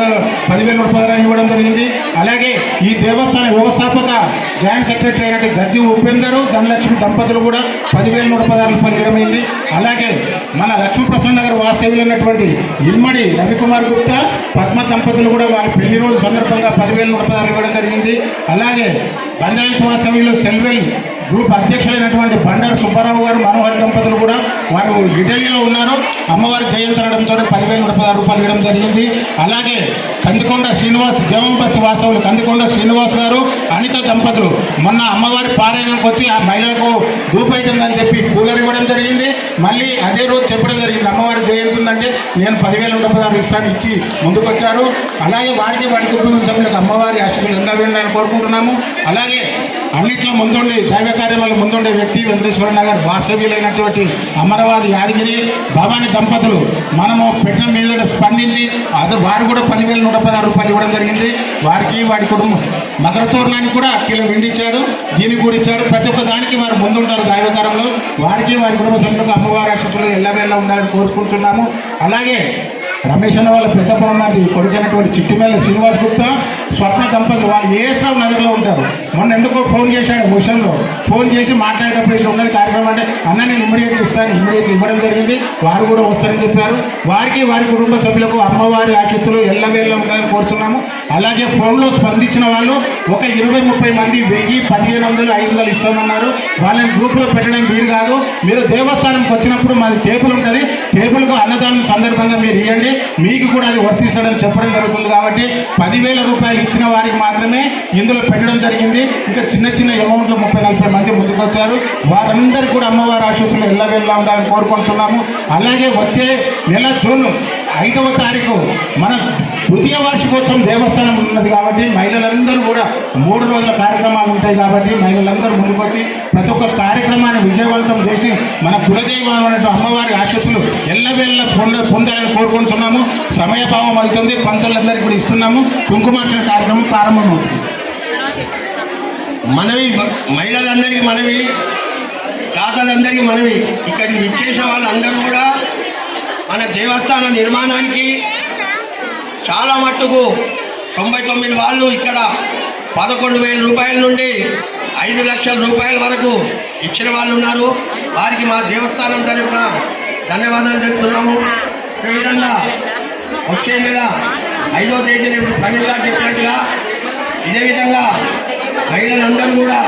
B: 10,000 రూపాయలు ఇవ్వడం జరిగింది. అలాగే ఈ దేవస్థాన వ్యవస్థాపక జాయింట్ సెక్రటరీ అయినటువంటి గజ్జి ఉపేందరు, ధనలక్ష్మి దంపతులు కూడా 10,000 రూపాయలు ఇవ్వడమైంది. అలాగే మన లక్ష్మీప్రసన్న గారు వాస్తవ్యులు ఉన్నటువంటి ఇమ్మడి రవికుమార్ గుప్తా, పద్మ దంపతులు కూడా వారి పెళ్లి రోజు సందర్భంగా 10,000 రూపాయలు ఇవ్వడం జరిగింది. అలాగే బంజాయి వాస్తవ్యులు సెల్వెల్ గ్రూప్ అధ్యక్షులైనటువంటి బండారు సుబ్బారావు గారు, మనోహర్ దంపతులు కూడా వారు ఇటలీలో ఉన్నారు. అమ్మవారి జయంతి అనడంతో 10,000 రూపాయలు ఇవ్వడం జరిగింది. అలాగే కందికొండ శ్రీనివాస్ దేవంబస్తి వాస్తవులు కందికొండ శ్రీనివాస్ గారు, అనిత దంపతులు మొన్న అమ్మవారి పారాయణకు వచ్చి ఆ మహిళలకు గ్రూప్ అవుతుందని చెప్పి కూలర్ ఇవ్వడం జరిగింది. మళ్ళీ అదే రోజు చెప్పడం జరిగింది అమ్మవారి జయంతి ఉందంటే నేను 10,000 రూపాయలు ఇస్తాను ఇచ్చి ముందుకొచ్చారు. అలాగే వారికి వారి కుటుంబ సభ్యులకు అమ్మవారి ఆశీస్సులు ఎందాలని కోరుకుంటున్నాము. అలాగే అన్నింటిలో ముందుండి దైవ కార్యక్రమాలు ముందుండే వ్యక్తి వెంకటేశ్వర నగర్ వాస్తవ్యులైనటువంటి అమరవాది యాదగిరి భవాని దంపతులు మనము పెట్టిన మీద స్పందించి వారు కూడా 10,116 రూపాయలు ఇవ్వడం జరిగింది. వారికి వారి కుటుంబం మకర తోరణానికి కూడా కిలో వెండిచ్చాడు, దీనికి కూడా ఇచ్చాడు. ప్రతి ఒక్క దానికి వారు ముందుంటారు దైవకారంలో. వారికి వారి కుటుంబ సభ్యులకు అమ్మవారి ఆశీస్సులు ఎల్లవేళ ఉండాలని కోరుకుంటున్నాము. అలాగే రమేష్ అన్న వాళ్ళ పెద్ద పొరమాది కొడుకైనటువంటి చిట్టిమేళ్ళ శ్రీనివాస్ గుప్తా, స్వప్న దంపతులు వాళ్ళు ఏఎస్రావు నగర్లో ఉంటారు. మొన్న ఎందుకో ఫోన్ చేశాడు విషయంలో, ఫోన్ చేసి మాట్లాడేటప్పుడు ఇట్లా ఉన్నది కార్యక్రమం అంటే అన్న నేను ఇమ్మీడియట్గా ఇస్తాను, ఇమ్మీడియట్గా ఇవ్వడం జరిగింది. వారు కూడా వస్తారని చెప్పారు. వారికి వారి కుటుంబ సభ్యులకు అమ్మవారి ఆశీస్సులు ఎల్లవేళ ఉండాలని కోరుతున్నాము. అలాగే ఫోన్లో స్పందించిన వాళ్ళు ఒక 20-30 మంది 1000, 1,500, 500 ఇస్తామన్నారు. వాళ్ళని గ్రూప్లో పెట్టడం వీలు కాదు. మీరు దేవస్థానంకి వచ్చినప్పుడు మాది టేబుల్ ఉంటుంది, టేబుల్కు అన్నదానం సందర్భంగా మీరు ఇవ్వండి, మీకు కూడా అది వర్తిస్తాడని చెప్పడం జరుగుతుంది. కాబట్టి 10,000 రూపాయలు ఇచ్చిన వారికి మాత్రమే ఇందులో పెట్టడం జరిగింది. ఇంకా చిన్న చిన్న అమౌంట్లో 30-40 మంది ముందుకు వచ్చారు. వారందరికీ కూడా అమ్మవారి ఆశీస్సులు ఎల్లవేళ ఉండాలని కోరుకుంటున్నాము. అలాగే వచ్చే నెల జూన్ 5వ తారీఖు మన ద్వితీయ వార్షికోత్సవం దేవస్థానం ఉన్నది కాబట్టి మహిళలందరూ కూడా 3 రోజుల కార్యక్రమాలు ఉంటాయి కాబట్టి మహిళలందరూ ముందుకొచ్చి ప్రతి ఒక్క కార్యక్రమాన్ని విజయవంతం చేసి మన కులదైవం అమ్మవారి ఆశీస్సులు ఎల్లవేళ్ళ పొందాలని కోరుకుంటున్నాము. సమయభావం అవుతుంది, పంతులందరికీ కూడా ఇస్తున్నాము. కుంకుమార్చన కార్యక్రమం ప్రారంభమవుతుంది.
C: మనవి మహిళలందరికీ మనవి, తాతలందరికీ మనవి, ఇక్కడికి ఇచ్చేసే వాళ్ళందరూ కూడా మన దేవస్థాన నిర్మాణానికి చాలా మట్టుకు 99 వాళ్ళు ఇక్కడ 11,000 రూపాయల నుండి 5 లక్షల రూపాయల వరకు ఇచ్చిన వాళ్ళు ఉన్నారు. వారికి మా దేవస్థానం తరఫున ధన్యవాదాలు చెప్తున్నాము. ఈ విధంగా వచ్చే నెల 5వ తేదీని ప్రవీణ్ గారు చెప్పినట్టుగా ఇదే విధంగా మహిళలందరూ కూడా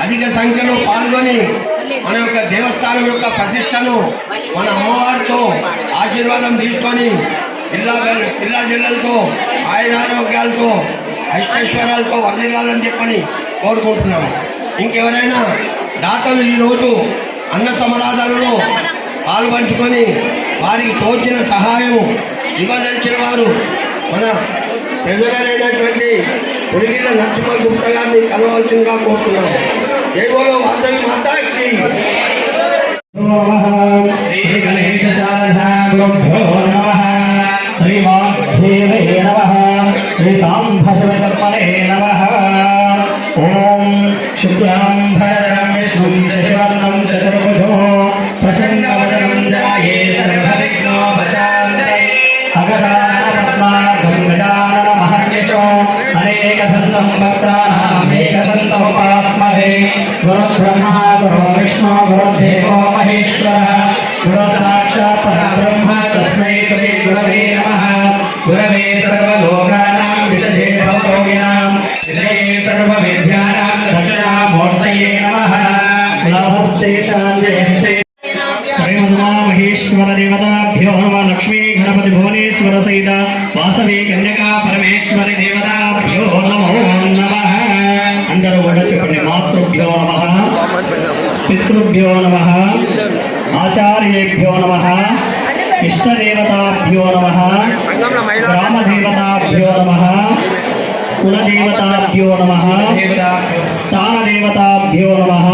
C: అధిక సంఖ్యలో పాల్గొని మన యొక్క దేవస్థానం యొక్క ప్రతిష్టను మన అమ్మవారితో ఆశీర్వాదం తీసుకొని పిల్ల జిల్లలతో ఆయురారోగ్యాలతో ఐశ్వర్యాలతో వర్ధిల్లాలని చెప్పని కోరుకుంటున్నాము. ఇంకెవరైనా దాతలు ఈరోజు అన్న సమరాధనలో పాల్పంచుకొని వారికి తోచిన సహాయము ఇవ్వదలిచిన వారు మన ప్రజలైనటువంటి ఉడిగిన నరసింహ గుప్తా గారిని కలవలసిందిగా కోరుతున్నాము. ఏగోలో వాసవి మాతాకి
A: శ్రీ గణేశ గురుభ్యో నమః. శ్రీమాధ్యేవే నమః. శ్రీ సాంబశివకర్మణే నమః. ఓం శుక్లాంబరధరం విష్ణుం శశివర్ణం చతుర్భుజం ప్రసన్నవదనం ధ్యాయే సర్వవిఘ్నోపశాంతయే. అగజానన గజానన మహర్నిశో అనేకదంతం వక్రాణామేకదంతం ఉపాస్మహే. గురుబ్రహ్మా गुरु विष्णु गुरुदेवो महेश्वरः गुरु साक्षात् परब्रह्म तस्मै श्री गुरवे नमः। गुरवे सर्वलोकानां विषये भवरोगिणां विषये सर्वविद्यानां दक्षिणामूर्तये नमः। नमस्ते शान्तिस्ते श्रीमद्मा महेश्वर देवताभ्यो नमः। लक्ष्मी गणपति भुवनेश्वर सहित वासवी कन्यका परमेश्वरी देवताभ्यो नमो नमः। अंदर కూడా చెప్పండి మాతృభ్యో నమః పితృభ్యో నమః ఆచార్యేభ్యో నమః ఇష్టదేవతాభ్యో నమః గ్రామదేవతాభ్యో నమః కులదేవతాభ్యో నమః స్థానదేవతాభ్యో నమః।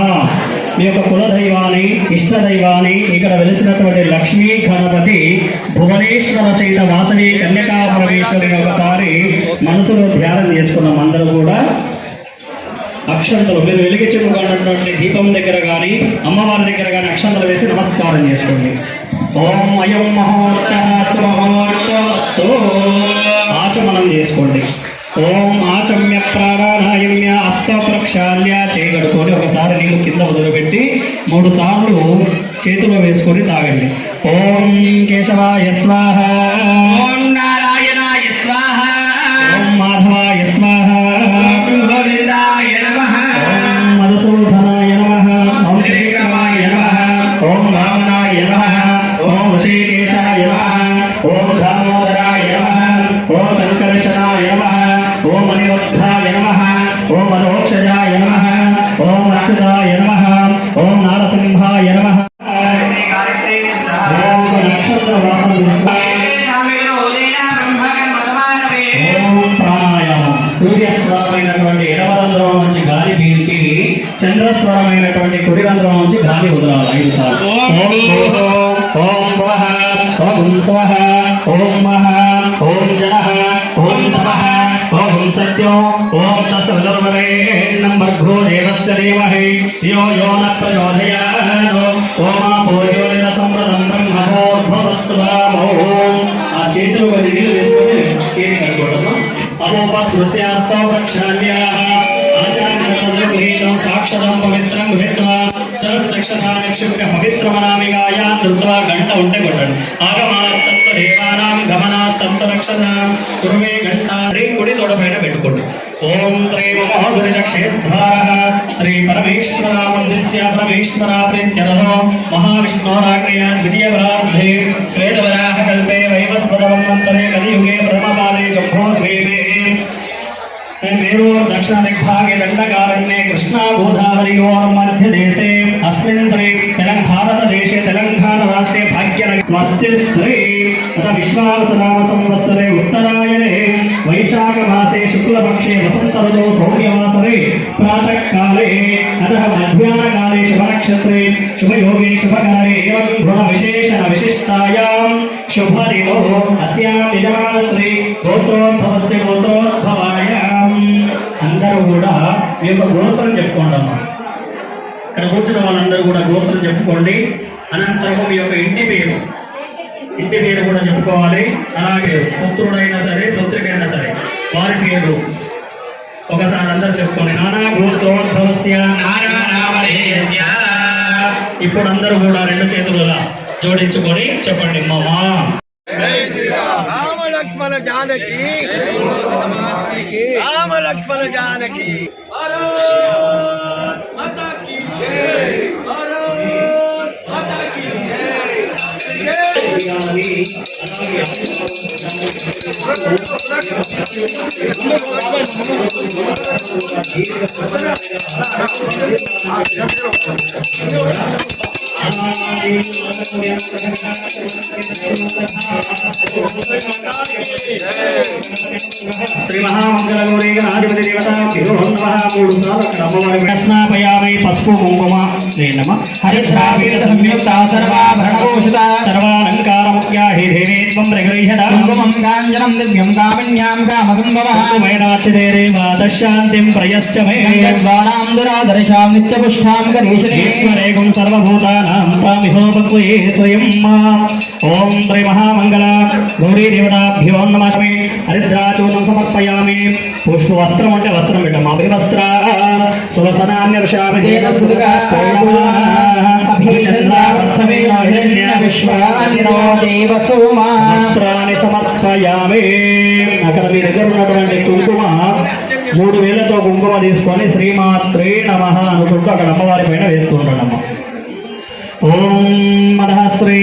A: మీ యొక్క కులదైవాన్ని ఇష్టదైవాన్ని ఇక్కడ వెలిసినటువంటి లక్ష్మీ గణపతి భువనేశ్వర సహిత వాసవి కన్యకా పరమేశ్వరిని ఒకసారి మనసులో ధ్యానం చేసుకున్నాం। అందరూ కూడా అక్షంతలు మీరు వెలిగించుకున్నటువంటి దీపం దగ్గర కానీ అమ్మవారి దగ్గర కానీ అక్షంతలు వేసి నమస్కారం చేసుకోండి। ఓం అయం మహోర్త సుమహోర్తస్తు ఆచమనం చేసుకోండి। ఓం ఆచమ్య ప్రాణాయామ్య హస్త ప్రక్షాళ్య చేయగడుకొని ఒకసారి నీళ్ళు కింద వదిలిపెట్టి 3 సార్లు చేతిలో వేసుకొని తాగండి। ఓం కేశవాయ స్వాహ ఓం నారాయణాయ స్వాహ ఓం మాధవాయ స్వాహ ఓం గోవిందాయ నమః ఓం మధుసూదనాయ నమః ఓం త్రివిక్రమాయ నమః ఓం వామనాయ నమః ఓం ఋషికేశాయ నమః ఓం దామోదరాయ నమః ఓం సంకర్షణాయ నమః ఓం అనిరుద్ధాయ నమః ఓం అలోక్షజాయ నమః ఓం అచ్యుతాయ నమః ఓం నారసింహాయ నమః ఓం నక్షత్రవాసం ఓం ప్రాణాయామం సూర్యస్వరమైనటువంటి ఎడమరంధ్రం నుంచి గాలి పీల్చి చంద్రస్వరమైనటువంటి కుడి రంధ్రం నుంచి గాలి వదలాలి 5 సార్లు। ఓం ఓం వః ఓం స్వః ఓం మః ఓం జనః ఓం తపః ఓం సత్యం ఓం తస్సవితుర్వరేణ్యం భర్గో దేవస్య ధీమహి ధియో యో న ప్రచోదయాత్ ఓమాపో జ్యోతిర సంప్రదం బ్రహ్మోద్భవస్తు ఓం। ఆ చేతులు కొన్ని నీళ్ళు వేసుకొని చేతి కడుక్కోవడం। అపోపస్పృశ్యాస్తో ప్రక్షాళ్యాః ఆచార్యగృహీతం సాక్షరం పవిత్రం గృహీత్వా సహస్రక్షతా నిక్షిప్య పవిత్రమనామిగాయా నృత్వా గంట ఉంటే కొట్టండి। ఆగమాత్తంత దేవానాం గమనాత్తంత రక్షసాం కురుమే గంట కుడి తోడపైన పెట్టుకోండి। ఓం శ్రీ మహోదరి క్షేత్రాః శ్రీ పరమేశ్వరామందిస్య పరమేశ్వర ప్రీత్యరథో మహావిష్ణోరాజ్ఞయా ద్వితీయ పరార్ధే శ్వేతవరాహ కల్పే వైవస్వతమన్వంతరే కలియుగే ప్రథమకాలే జంబోద్వీపే मेरोर् दक्षिण दिग्भागे दंडकारण्ये कृष्णा गोदावरीयोर् मध्य देशे अस्मिन् श्री भारत देशे तेलंगाना राष्ट्रे भाग्यनगरे स्वस्ति श्री अथ विश्वावसनाम संवत्सरे उत्तरायणे वैशाख मासे शुक्लपक्षे वसंत ऋतौ सौम्यवासरे प्रातः काले अतः मध्याह्न काले शुभ नक्षत्रे शुभ योगे शुभ काले एवं गुण विशेषण विशिष्टायां शुभ ऋतौ अस्यां यजमान श्री गोत्रोद्भवस्य गोत्रोद्भवायां అందరూ కూడా మీ యొక్క గోత్రం చెప్పుకోండి అమ్మా। ఇక్కడ కూర్చున్న వాళ్ళందరూ కూడా గోత్రం చెప్పుకోండి। అనంతరం మీ యొక్క ఇంటి పేరు కూడా చెప్పుకోవాలి। అలాగే పుత్రుడైనా సరే పుత్రికైనా సరే వారి పేరు ఒకసారి అందరూ చెప్పుకోండి। నానా గోత్రోద్భవస్య నానా నామధేయస్య। ఇప్పుడు అందరూ కూడా 2 చేతులుగా జోడించుకొని చెప్పండి మామా।
C: రామ లక్ష్మణ జానకి రామ లక్ష్మణ జానకి భారత్ మాతా కీ జై భారత్ మాతా కీ జై శ్రీ మహామంగళగౌరీ గణాధిపతి దేవతాభ్యో నమః। 3 సార్లు అక్కడ అమ్మవారి స్నాపయామి పసుపు కుంకుమ
A: శ్రీ నమః హరిద్రావేద సంయుక్త సర్వాభరణభూషిత సర్వాలంకారముఖ్యా హి దేవీ త్వం ప్రగృహ్యత కుంకుమం కాంచనం దివ్యం కామిన్యాం కామకుంభవః మైనాక్షిదేరేవ తశాంతిం ప్రయశ్చ మే ద్వారాం దురాదర్శాం నిత్యపుష్టాం కరీషణే ఈశ్వరేకం సర్వభూతానాం తామిహోపక్వయే స్వయం ఓం శ్రీ మహామంగళ గౌరీ దేవతాభ్యో నమః హరిద్రాచూర్ణం సమర్పయామి పుష్పవస్త్రం అంటే వస్త్రం పెట్టాం అభివస్త్ర సువసనాన్య విషామి వస్త్రాన్ని సమర్పయామి. అక్కడ మీ దగ్గర ఉన్నటువంటి కుంకుమ 3000తో కుంకుమ తీసుకొని శ్రీమాత్రే నమః అనుకుంటూ అక్కడ అమ్మవారి పైన వేస్తుంటాడమ్మ. ఓం మదః శ్రీ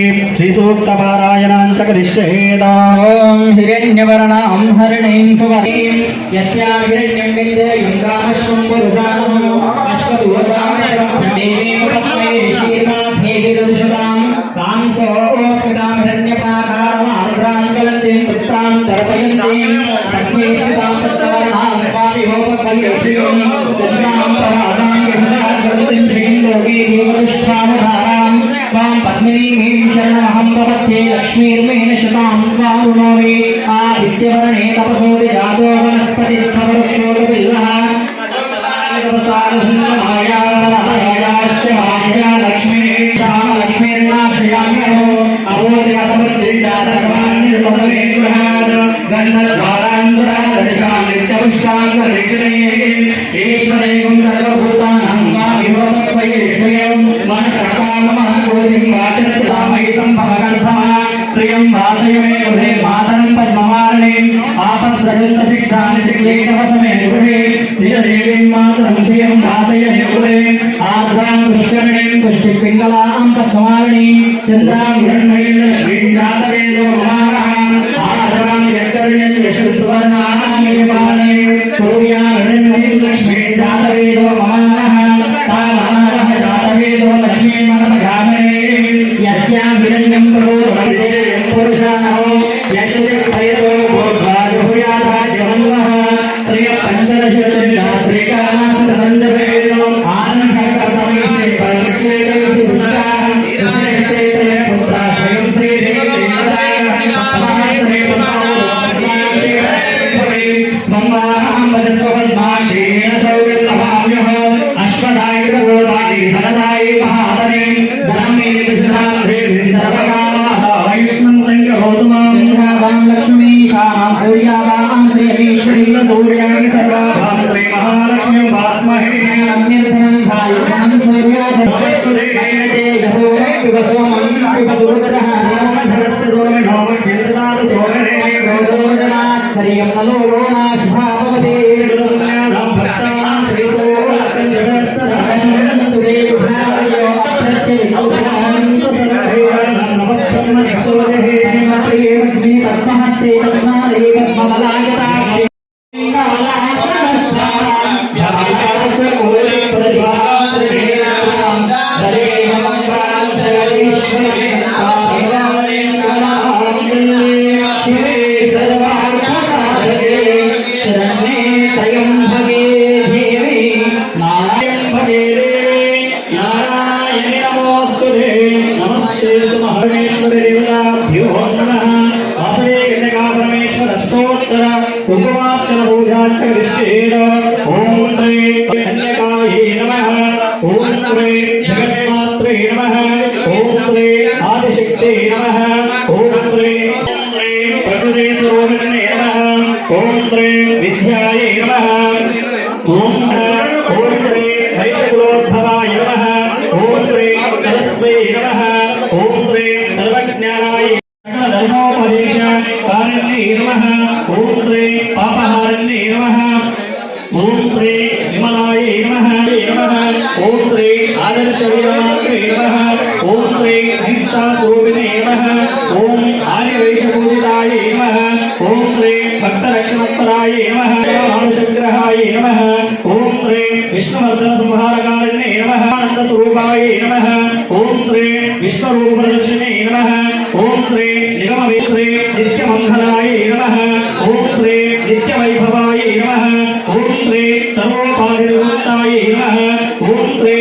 A: సూక్త పారాయణాంచ కరిష్యేదా.
D: ఓం హిరణ్యవర్ణాం హరిణీం సువర్ణీం యస్యాం హిరణ్యం విద్యేయం కామశ్వం పురుషానో అశ్వదూర్వామయం దేవీం తస్మై శ్రీమాధేహిరుషుతాం కాంసోస్మితాం హిరణ్యపాకారమార్ద్రాం కలసిం పుత్రాం దర్పయంతీం తస్మేస్మితాం తత్వర్ణాం స్వామిహోపకల్యశ్రీం చంద్రాం పరాసాం యశనాకృతిం శ్రీం లోకే దేవదుష్టామధారాం వాం పద్మినీం శరణమహం ప్రపద్యే లక్ష్మీర్మేణ శతాం వారుణోమి ఆదిత్యవర్ణే తపసోది జాతో వనస్పతిస్థవృక్షోపిల్లః లక్ష్మీర్నాశయామ్యో ఈశ్వరేకం సర్వభూతానాం విభవత్వయేశ్వయం శ్రియం వాసయమే గృహే మాతరం పద్మవారణే ఆపత్సృతాని క్లేశవసమే గృహే శ్రీదేవీం మాతరం శ్రియం వాసయమే గృహే ఆర్ద్రాం పుష్కరిణీం పుష్టిపింగళాం పద్మవారణీం చంద్రాం హిరణ్మయీం లక్ష్మీం జాతవేదో మహారహాం ఆర్ద్రాం యక్కర్ణ్యం యశస్వర్ణాం విపాలే సూర్యాం హిరణ్మయీం లక్ష్మీం జాతవేదో మహారహాం తామహారహ జాతవేదో లక్ష్మీం మనమగామనే యస్యాం హిరణ్యం ప్రబోధమతే పురుషానో యశస్పైదో భోద్వాజుయాతా జవన్వః శ్రియ పంచదశచంద్ర శ్రీకామాసతందవేదో ఆనందకర్తమే పరిక్లేదో పురుషాః ఇరాయతే పుత్ర స్వయం శ్రీదేవి స్వంవాహం వదస్వపద్మాక్షేణ సౌర్యలభామ్యః అశ్వదాయికగోదాయి ధనదాయి మహాదనే ధనమే కృష్ణాధే సర్వకామః వైష్ణవంగోతమాం లక్ష్మీ శాం సూర్యావాం శ్రీమేశ్వరీ సూర్యాని సర్వాభాం శ్రీ మహాలక్ష్మీ వాస్మహే అన్యధనం భాయధనం సూర్యాధనమస్తుదే తేజసో వివసోమం వివదుర్ధరః ధనస్య సోమే నోమ కేంద్రాలు సోమనే గోదోజనాత్ సరియం నలో లోనా శుభావతే దుర్గణాం భక్తానాం శ్రీసో అత్యంత దేవభావయో అత్యస్య విద్యుధానంత సర్వేణం నవత్వమ సోరే ప్రియ లక్ష్మీ పద్మహస్తే పద్మాలే పద్మవలాయతా
A: కుంకుమార్చన పూజార్చన విశేష ఓం శ్రీ కన్యకాయే నమః ఓం శ్రీ జగన్మాత్రే నమః ఓం శ్రీ ఆదిశక్తే నమః ఓం శ్రీ ప్రకృతి స్వరూపిణే నమః ఓం శ్రీ విద్యాయే నమః ఓం శ్రీ వైష్ణవోద్భవాయ నమః ఓం శ్రీ సరస్వై నమః ఓం శ్రీ సర్వజ్ఞానాయ ధర్మోపదేశ కారణ్యే నమః ఓం శ్రీ పాపహారణ్యే నమః ఓం శ్రీ విమలాయ నమః ఓం శ్రీ ఆదర్శ వీరమాత్రే నమః ఓం శ్రీ అహింసా స్వరూపిణే నమః ఓం ఆర్యవైశ్యపూజితాయ నమః ఓం శ్రీ భక్తరక్షణపరాయ నమః మానుషగ్రహాయ నమః ఓం శ్రీ విష్ణువర్ధన సంహారకారిణే నమః ఆనంద స్వరూపాయ నమః ఓం శ్రీ విశ్వరూప ప్రదక్షిణే నమః ఓం శ్రీ నిగమవేత్రే నిత్యమంగళాయ నమః ఓం శ్రీ నిత్యవైభవాయ నమః ఓం శ్రీ సర్వోపాధినివృత్తాయ నమః ఓం శ్రీ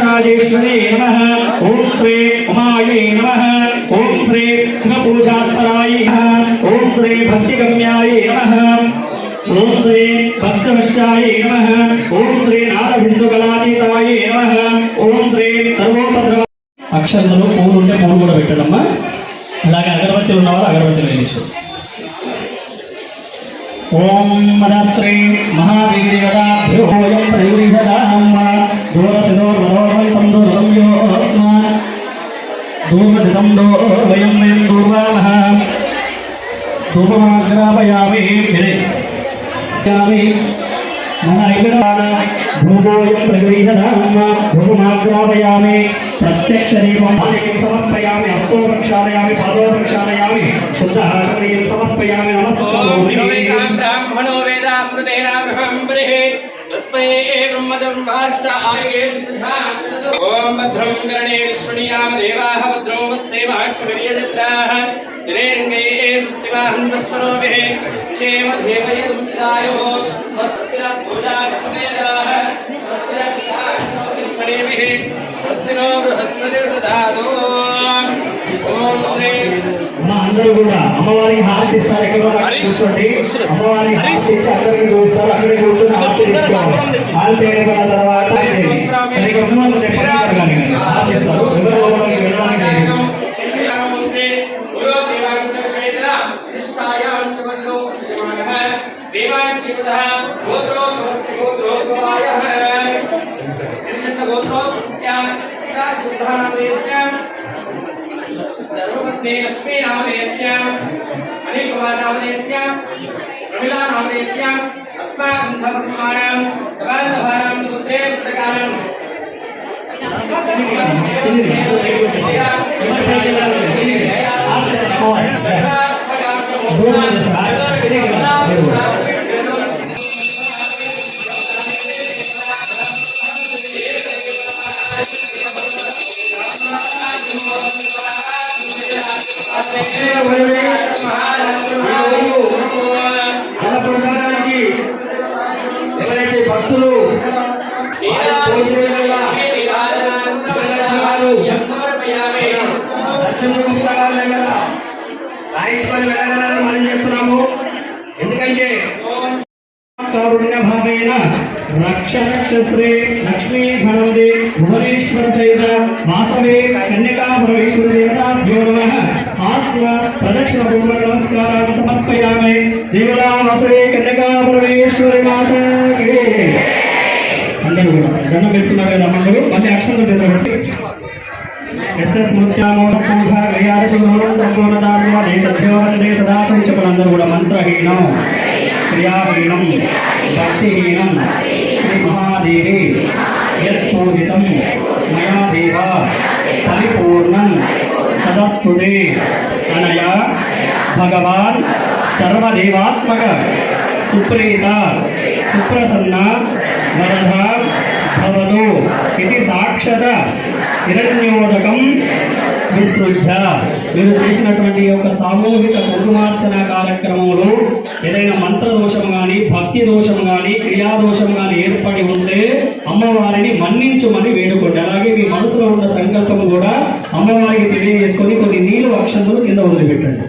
A: రాజరాజేశ్వరే నమః ఓం శ్రీ ఉమాయే నమః ఓం శ్రీ శివపూజాత్పరాయ నమః ఓం శ్రీ భక్తిగమ్యాయ నమః ఓం శ్రీ భక్తవశ్యాయ నమః ఓం శ్రీ నాదబిందుకలాతీతాయ నమః ఓం శ్రీ సర్వోపద్రవ అక్షంతలు పూలు ఉంటే పూలు కూడా పెట్టడమ్మా. అలాగే అగరబత్తులు ఉన్నవారు అగరబత్తులు వేయించు. ఓం మదశ్రీ మహావీర్యదాభ్యోయం ప్రయురిహదాహం దూరసిదోర్వరోహంతం దూరవ్యోస్మాన్ దూర్వదితం దూర్వయం వయం దూర్వామః ధూపమాగ్రాపయామి భూగోయం ప్రగృహదాహం ధూపమాగ్రాపయామి ప్రత్యక్ష దీపం సమర్పయామి హస్తో ప్రక్షాళయామి పాదో ప్రక్షాళయామి శుద్ధ సమర్పయామి నమస్కారం.
C: ब्राह्मणो वेदामृतेन ब्रह्मं बृहेत् तस्मै ब्रह्मधर्माष्टाय ओम भद्रं कर्णे विष्णुयाम देवाः भद्रं वस्येवाक्षवीर्यजत्राः स्थिरेरङ्गे सुस्तिवाहन्वस्परोभिः क्षेम देवयदुदायो स्वस्तिनः पूजावेदाः स्वस्तिनः तिष्ठनेभिः स्वस्तिनो बृहस्पतिर्दधातु ओम श्री
A: మా అందరూ కూడా అమ్మవారికి హారతి ఇస్తారు. ఎక్కడ కూర్చోండి. అమ్మవారికి హారతి ఇచ్చి అందరికీ చూస్తారు. అక్కడే కూర్చొని హారతి తీసుకోవాలి. హారతి అయిన తర్వాత హారతి ఇస్తారు. ఎవరు లోపలికి వెళ్ళడానికి లేదు.
C: धर्मपत्नी लक्ष्मी नामधेयस्य अनिलकुमार नामधेयस्य प्रमिला नामधेयस्य अस्माकं धर्मप्रमाणं सबान्धवानां पुत्रे पुत्रकानां
D: ఎవరైతే భక్తులు మనం చెప్తున్నాము. ఎందుకంటే కారుణ్యభావేన రక్ష రక్ష శ్రీ లక్ష్మీ గణపతి భువనేశ్వర సహిత వాసవే కన్యకా పరమేశ్వర దేవతాభ్యో నమః ఆత్మ ప్రదక్షిణ పూర్వక నమస్కారాన్ని సమర్పయామి. దేవతా వాసవే కన్యకా పరమేశ్వరి మాతకి అందరూ కూడా దండం పెట్టుకున్నారు కదా. అందరూ మళ్ళీ అక్షంతలు చేతబట్టి ఎస్ఎస్ ముత్యామో పూజ క్రియాశుభం సంపూర్ణదాన్య సభ్యోనందే సదా సంచపలందరూ కూడా మంత్రహీనం క్రియాహీనం భక్తిహీనం శ్రీ మహాదేవి యత్పూజితం మయా దేవ పరిపూర్ణం తదస్తుతే అనయా భగవాన్ సర్వదేవాత్మక సుప్రీత సుప్రసన్న వరద భవతు ఇది సాక్షత హిరణ్యోదకం విసృజ్య. మీరు చేసినటువంటి ఒక సామూహిక కుంకుమార్చన కార్యక్రమంలో ఏదైనా మంత్రదోషం కానీ భక్తి దోషం కానీ క్రియాదోషం కానీ ఏర్పడి ఉంటే అమ్మవారిని మన్నించుమని వేడుకోండి. అలాగే మీ మనసులో ఉన్న సంకల్పం కూడా అమ్మవారికి తెలియజేసుకొని కొన్ని నీళ్ళు అక్షంతలు కింద వదిలిపెట్టండి.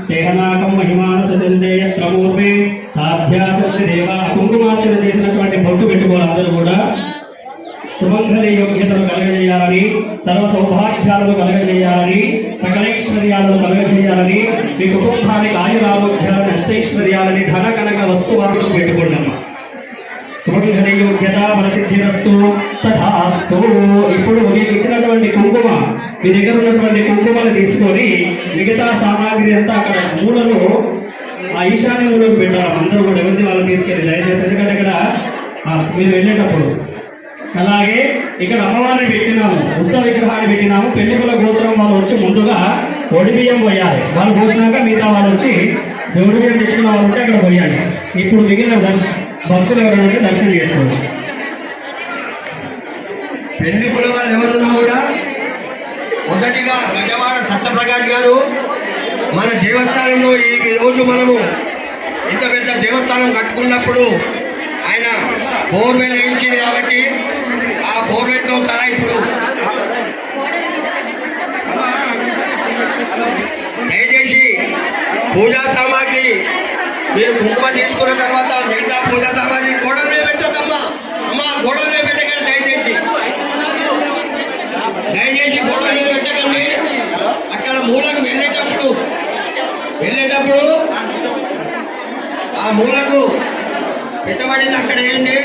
D: సేహనాకం మహిమానస చందేయ ప్రమూర్వే సాధ్యాసక్తి దేవ. కుంకుమార్చన చేసినటువంటి బొట్టు పెట్టుకోవాలి. అందరూ కూడా సుమంగళి యోగ్యతలు కలగజేయాలని, సర్వ సౌభాగ్యాలను కలగజేయాలని, సకలైశ్వర్యాలను కలగజేయాలని, మీ కుటుంబానికి ఆయురారోగ్యాలను అష్టైశ్వర్యాలని ధన కనక వస్తువులను పెట్టుకున్నాము. సుమంగళి యోగ్యత మనసిద్ధిరస్తు తథాస్తు. ఇప్పుడు మీకు ఇచ్చినటువంటి కుంకుమ, మీ దగ్గర ఉన్నటువంటి కుంకుమను తీసుకొని మిగతా సామాగ్రి అంతా అక్కడ మూలలో ఆ ఈశాన్య మూలకు పెట్టాలి. అందరూ కూడా ఎవరిది వాళ్ళు తీసుకెళ్ళి దయచేసి. ఎందుకంటే ఇక్కడ మీరు వెళ్ళేటప్పుడు అలాగే ఇక్కడ అమ్మవారిని పెట్టినాము, ఉత్సవ విగ్రహాన్ని పెట్టినాము. పెళ్లికుల గోత్రం వాళ్ళు వచ్చి ముందుగా ఒడిబియ్యం పోయాలి. వాళ్ళు పోసినాక మిగతా వాళ్ళు వచ్చి ఒడిబియ్యం తెచ్చుకున్న వాళ్ళు ఉంటే అక్కడ పోయాలి. ఇప్పుడు మిగిలిన భక్తులు ఎవరైనా దర్శనం చేసుకోవచ్చు.
C: పెళ్లికుల వాళ్ళు ఎవరున్నా కూడా మొదటిగా గజవాడ సత్యప్రకాష్ గారు మన దేవస్థానంలో ఈ రోజు మనము ఇంత పెద్ద దేవస్థానం కట్టుకున్నప్పుడు ఆయన బోర్వెల్ వేయించింది కాబట్టి ఆ బోర్వెల్తో సహా ఇప్పుడు దయచేసి పూజా సామాగ్రి మీరు కుంకుమ తీసుకున్న తర్వాత మిగతా పూజా సామాగ్రి గోడల మీద పెట్టద్దమ్మా. అమ్మా గోడల మీద పెట్టకండి దయచేసి గోడల మీద పెట్టకండి. అక్కడ మూలకు వెళ్ళేటప్పుడు ఆ మూలకు పెట్టబడింది అక్కడ ఏంటి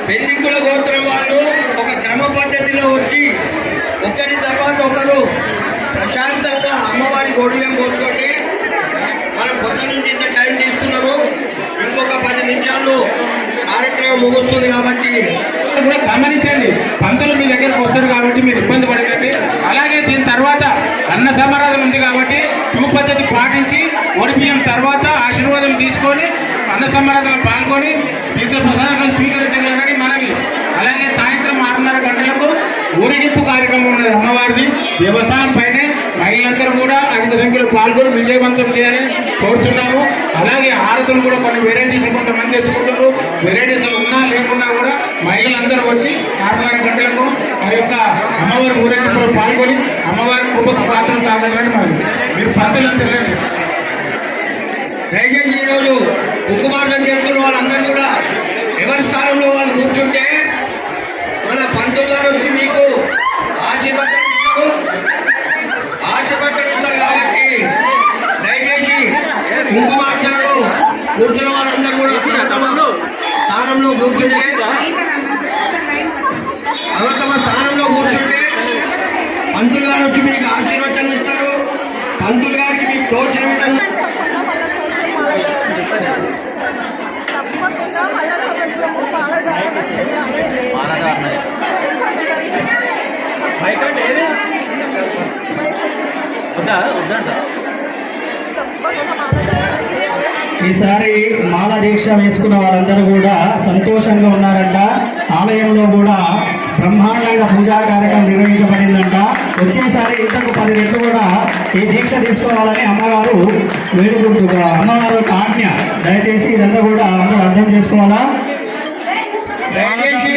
C: పెళ్లికుల గోత్రం వాళ్ళు ఒక క్రమ పద్ధతిలో వచ్చి ఒకరి తర్వాత ఒకరు ప్రశాంతంగా అమ్మవారి గొడుగులను పోసుకోండి. మనం కొత్త నుంచి ఇంత టైం తీసుకున్నాము, ఇంకొక 10 నిమిషాలు కార్యక్రమం ముగుస్తుంది కాబట్టి
B: కూడా గమనించండి. పంతులు మీ దగ్గరకు వస్తారు కాబట్టి మీరు ఇబ్బంది పడకండి. అలాగే దీని తర్వాత అన్న సమారాధన ఉంది కాబట్టి క్యూ పద్ధతి పాటించి ఒడిపియం తర్వాత ఆశీర్వాదం తీసుకొని అన్న సమారాధనలో పాల్గొని తీర్థ ప్రసాదాలను స్వీకరించగలరని మనవి. అలాగే సాయంత్రం 6:30 గంటలకు ఊరేగింపు కార్యక్రమం ఉన్నది అమ్మవారిది. దేవస్థానం పైనే మహిళలందరూ కూడా అధిక సంఖ్యలో పాల్గొని విజయవంతం చేయాలని కోరుతున్నాము. అలాగే హారతులు కూడా కొన్ని వెరైటీస్ కొంతమంది తెచ్చుకుంటున్నారు. వెరైటీస్ ఉన్నా లేకున్నా కూడా మహిళలందరూ వచ్చి 6:30 గంటలకు ఆ యొక్క అమ్మవారి ఊరేగింపులో పాల్గొని అమ్మవారి కృపకు పాత్రలు కాగలరని మరి మీరు పంతులను తెలియండి.
C: దయచేసి ఈరోజు కుంకుమార్జన చేసుకున్న వాళ్ళందరూ కూడా ఎవరి స్థానంలో వాళ్ళు కూర్చుంటే మన పంతులు గారు వచ్చి మీకు ఆశీర్వచనం ఇస్తారు కాబట్టి దయచేసి కుంకుమార్చనలో కూర్చున్న వాళ్ళందరూ కూడా తమ స్థానంలో కూర్చుంటే తమ స్థానంలో కూర్చుంటే పంతులు గారు వచ్చి మీకు ఆశీర్వచనం ఇస్తారు. పంతులు గారికి మీకు తోచిన విధంగా
D: ఈసారి మాల దీక్ష వేసుకున్న వారందరూ కూడా సంతోషంగా ఉన్నారంట. ఆలయంలో కూడా బ్రహ్మాండంగా పూజా కార్యక్రమం నిర్వహించబడిందంట. వచ్చేసారి ఇంతకు 10 రెట్లు కూడా ఈ దీక్ష తీసుకోవాలని అమ్మవారు వేడుకుంటున్నారు. అమ్మవారు యొక్క ఆజ్ఞ. దయచేసి ఇదంతా కూడా అందరూ అర్థం చేసుకోవాలా.
C: దయచేసి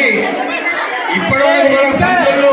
C: ఇప్పటివరకు మన పంతులు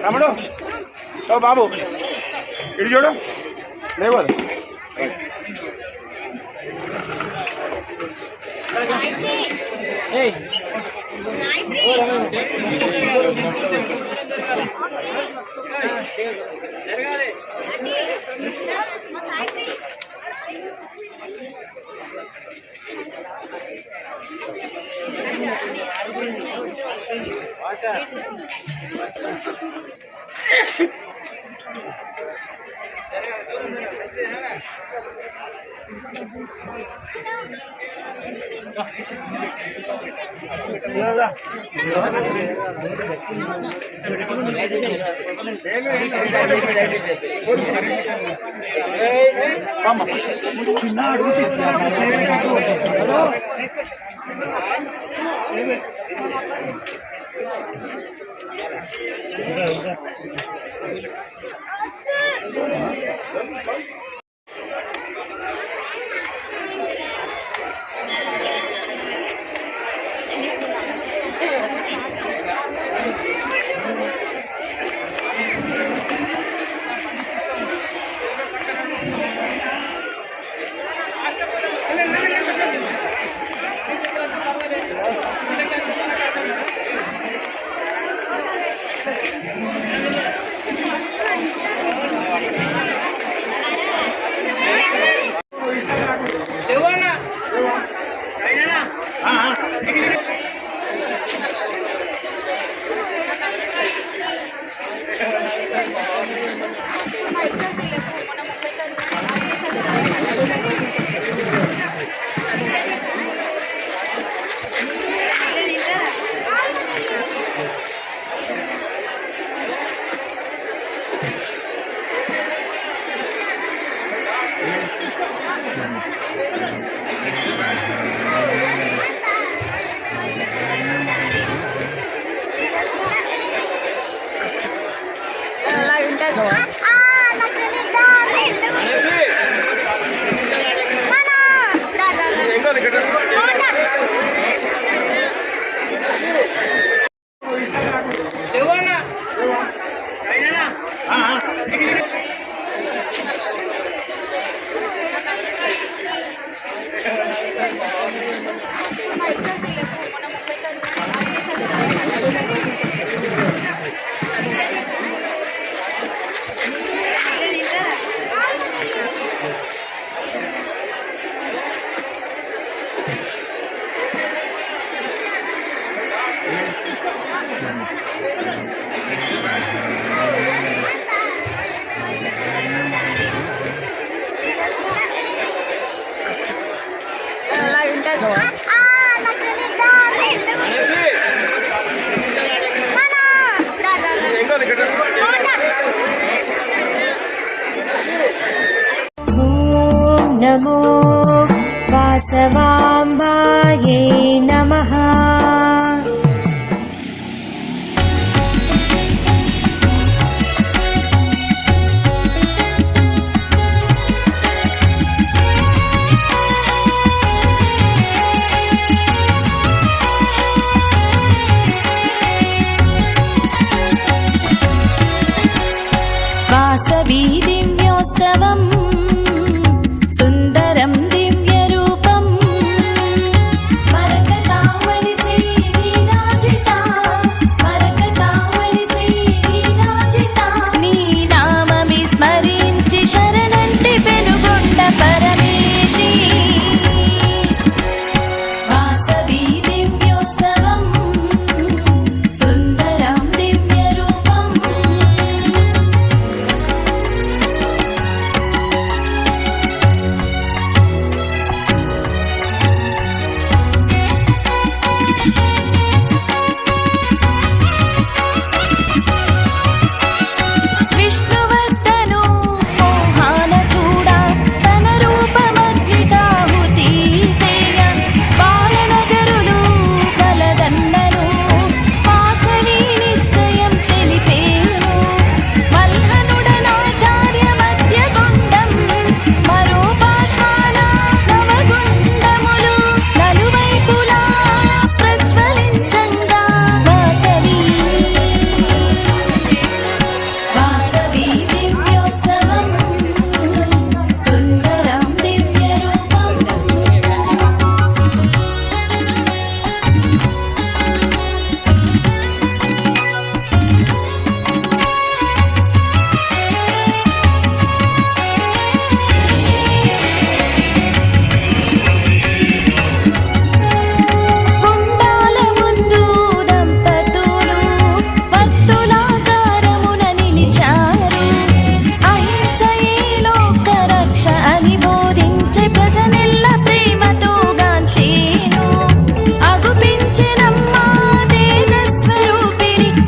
B: తమ్ముడు ఓ బాబు ఇటు చూడు లేవు చిన్న అడుగు
F: नमो वासवाम्बायै नमः। वासवी दिव्योत्सवम् सुन्दरं दिव्यरूपं मरकतामणि श्रीविराजिता मरकतामणि श्रीविराजिता नी नाममि स्मరించి शरणंटि पेनुगొండ परमेशी वासवी दिव्योत्सवं सुन्दरं दिव्यरूपं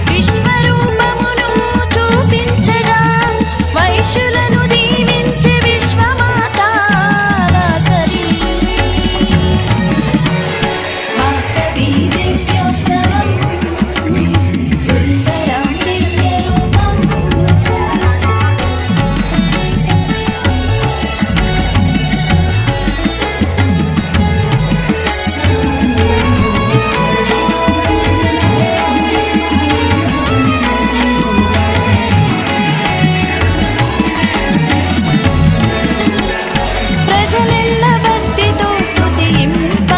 F: విశ్వరూపమును చూపించగా వైశ్యులను దీవించే విశ్వమాత వాసవి వాసవి దివ్యోత్సవం సుందరం దివ్యరూపం ప్రజలెల్ల భక్తితో స్తుతింప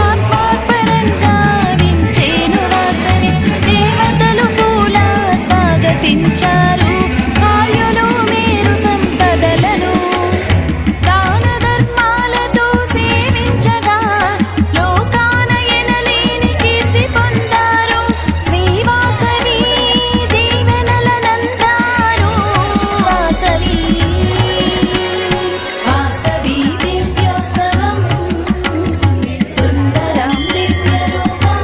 F: ఆత్మార్పణంగా వించేను వాసవి దేవతలు పూల స్వాగతించారు కార్యులు మేరు సంపదలను దాన ధర్మాలతో సేవించగా లోకాన ఎనలేని కీర్తి పొందారు శ్రీవాసవి దీవెనలనందారు వాసవి వాసవి దివ్యోత్సవం సుందరం దివ్యరూపం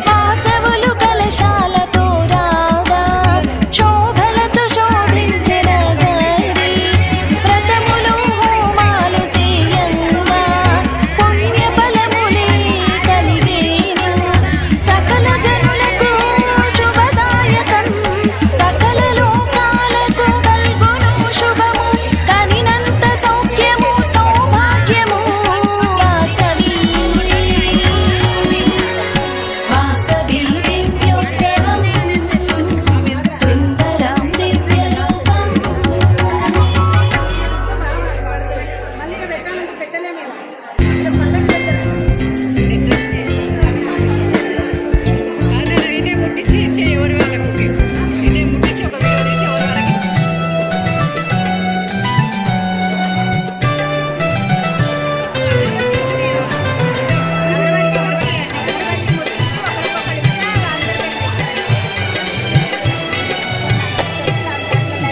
F: వాసవులు కలశాలతో రాగా శోభలతో శోభించె నగరి వ్రతములు హోమాలు సేయంగా పుణ్య ఫలములే కలిగేను సకల జనులకు శుభదాయకం సకల లోకాలకు కల్గును శుభము కనినంత సౌఖ్యము సౌభాగ్యము వాసవి వాసవి దివ్యోత్సవం సుందరం దివ్యరూపం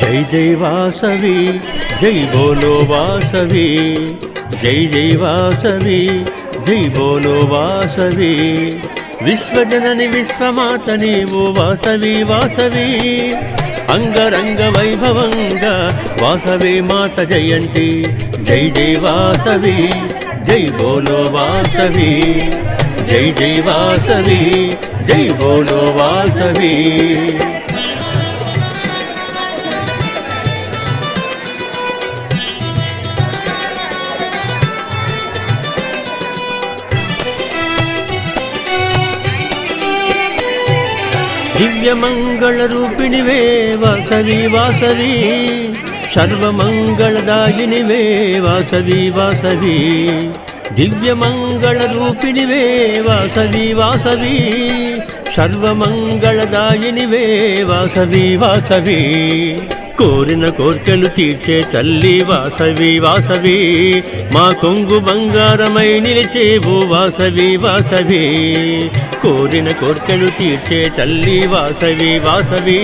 G: जय जय वासवी जय बोलो वासवी जय जय वासवी जय बोलो वासवी विश्वजननि विश्वमाता नीवु वासवी वासवी अंगरंग वैभवंगा वासवी मात जयंती जय जय वासवी जय बोलो वासवी जय जय वासवी जय बोलो वासवी दिव्यमंगलरूपिणिवे वासवी वासवी सर्वमंगलदायिनिवे वासवी वासवी दिव्यमंगलरूपिणिवे वासवी वासवी सर्वमंगलदायिनिवे वासवी वासवी కోరిన కోర్కెలు తీర్చే తల్లి వాసవి వాసవి మా కొంగు బంగారమై నిలిచేవు వాసవి వాసవి కోరిన కోర్కెలు తీర్చే తల్లి వాసవి వాసవి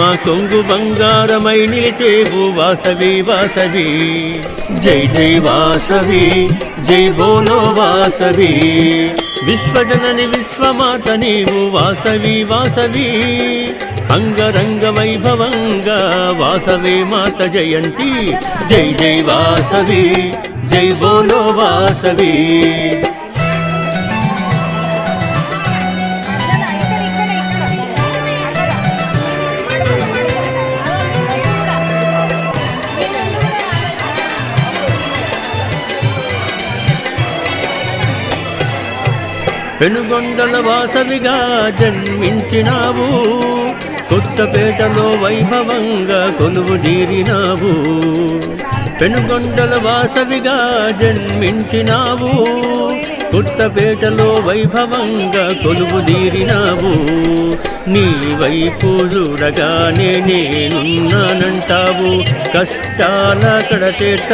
G: మా కొంగు బంగారమై నిలిచేవు వాసవి వాసవి జై జై వాసవి జై బోలో వాసవి విశ్వజనని విశ్వమాత నీవు వాసవి వాసవి अंगरंग वैभवंगा वासवी मात जयंती जय जय वासवी जय बोलो वासवी పెనుగొండల వాసవిగా జన్మించినావు కొత్తపేటలో వైభవంగా కొలువు తీరినావు పెనుగొండల వాసవిగా జన్మించినావు కొత్తపేటలో వైభవంగా కొలువు తీరినావు నీ వైపు చూడగానే నేనున్నానంటావు. కష్టాల కడతేట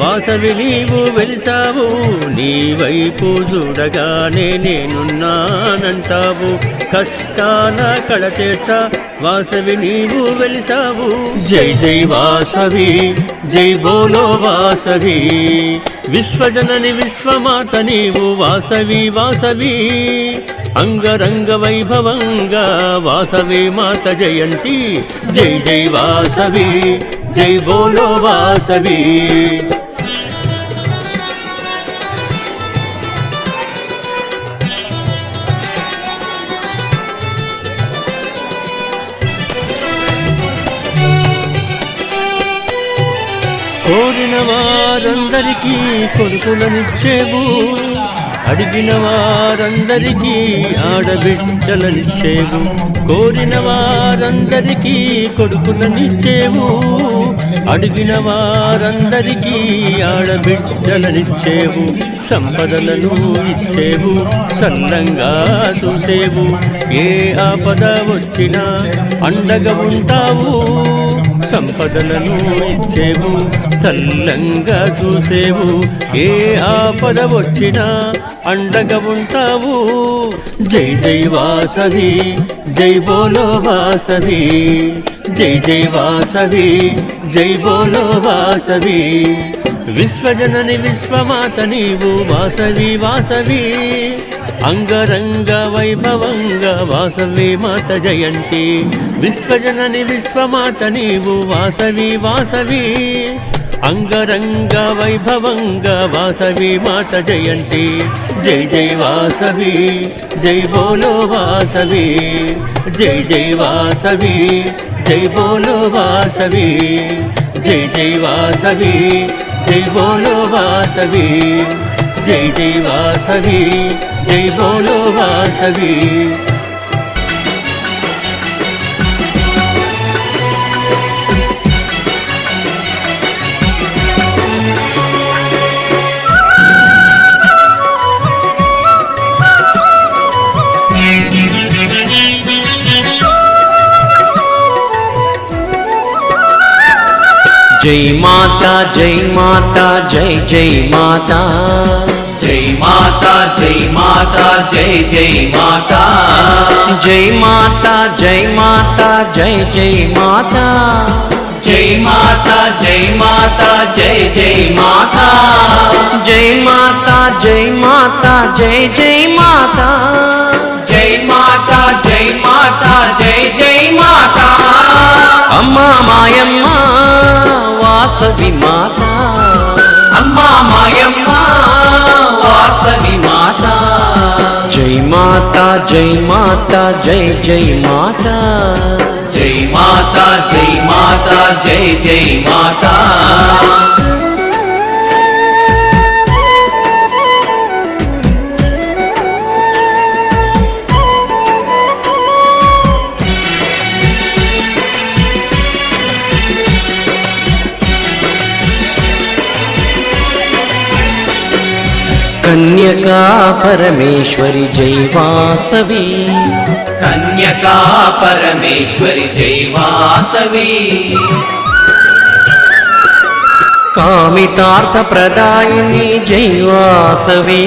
G: వాసవి నీవు వెలిసావు. నీ వైపు చూడగానే నేనున్నానంటావు. కష్టాల కడతేట వాసవి నీవు వెలిసావు. జై జై వాసవి జై బోలో వాసవి. విశ్వజనని విశ్వమాత నీవు వాసవి వాసవి. అంగరంగ వైభవంగా వాసవి మాత జయంతి. జై జై వాసవి జై బోలో వాసవి. కోరిన వారందరికీ కొడుకులనిచ్చేవు. అడిగిన వారందరికీ ఆడబిడ్డలనిచ్చేవు. కోరిన వారందరికీ కొడుకులనిచ్చేవు. అడిగిన వారందరికీ ఆడబిడ్డలనిచ్చేవు. సంపదలను ఇచ్చేవు, సల్లంగా చూసేవు. ఏ ఆపద వచ్చినా అండగా ఉంటావు. సంపదలను ఇచ్చేవు, సల్లంగా చూసేవు. ఏ ఆపద వచ్చినా అండగా ఉంటావు. జై జై వాసవి జై బోలో వాసవి. జై జై వాసవి జై బోలో వాసవి. విశ్వజనని విశ్వమాత నీవు వాసవి వాసవి. అంగరంగ వైభవంగా వాసవి మాత జయంతి. విశ్వజనని విశ్వమాత నీవు వాసవి వాసవి. అంగరంగ వైభవంగా వాసవి మాత జయంతి. జై జై వాసవి జై బోలో వాసవి. జై జై వాసవి జై బోలో వాసవి. జై జై వాసవి జై బోలో వాసవి. జై జై వాసవి జై బోలో వాసవి.
H: जय माता जय माता जय जय माता. जय माता जय माता जय जय माता. जय माता जय माता जय जय माता. जय माता जय माता जय जय माता. जय माता जय माता जय जय माता. जय माता जय माता जय जय माता. अम्मा मायम्मा वासवी माता. अम्मा मायम्मा वासवी माता. जय माता जय माता जय जय माता. जय माता जय माता जय जय माता. कन्यका परमेश्वरी जय वासवी. कन्यका परमेश्वरी जय वासवी. कामितार्थ प्रदायिनी जय वासवी.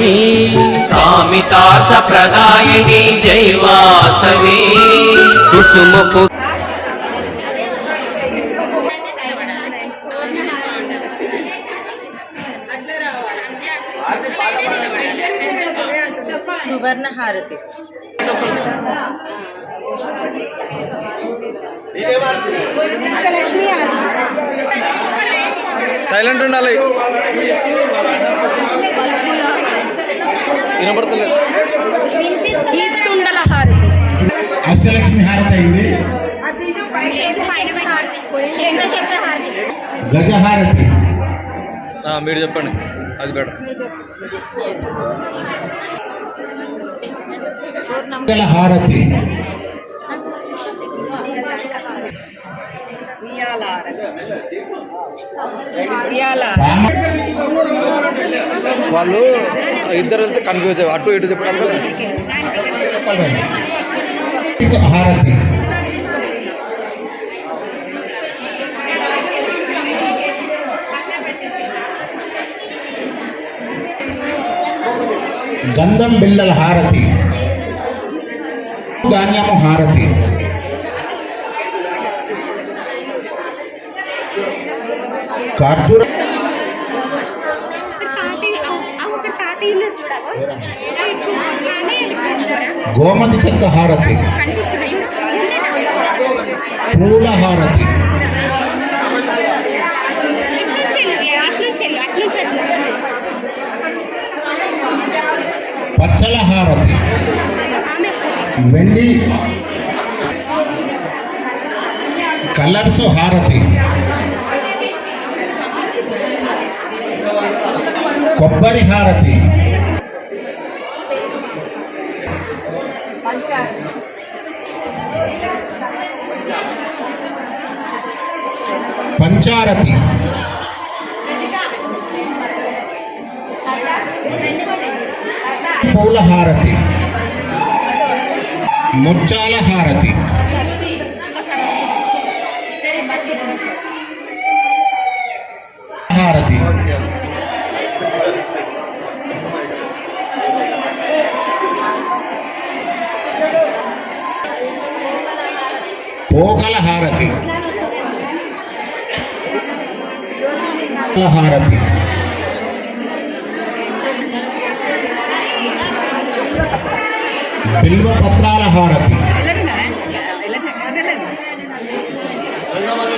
H: कामितार्थ प्रदायिनी जय वासवी. कुसुम
E: సువర్ణ హారతి.
I: సైలెంట్ ఉండాలి, వినపడతలేదు.
B: అష్టలక్ష్మి హారతి అయింది. గజహారతి.
I: మీరు చెప్పండి, అది బెటర్.
B: హారతి.
I: వాళ్ళు ఇద్దరు వెళ్తే కన్ఫ్యూజ్ అటు ఇటు చెప్పడానికి.
B: హారతి. గంధం బిళ్ళల హారతి. ధాన్యము హారతి. ఖర్జూర గోమతి చెక్క హారతి. పూల హారతి. పచ్చల హారతి. వెండి కలర్స్ హారతి. కొబ్బరి హారతి. పంచారతి. పూల హారతి. ముత్యాల హారతి. హారతి. పోకల హారతి. హారతి. బిల్వ పత్రాల హారతి.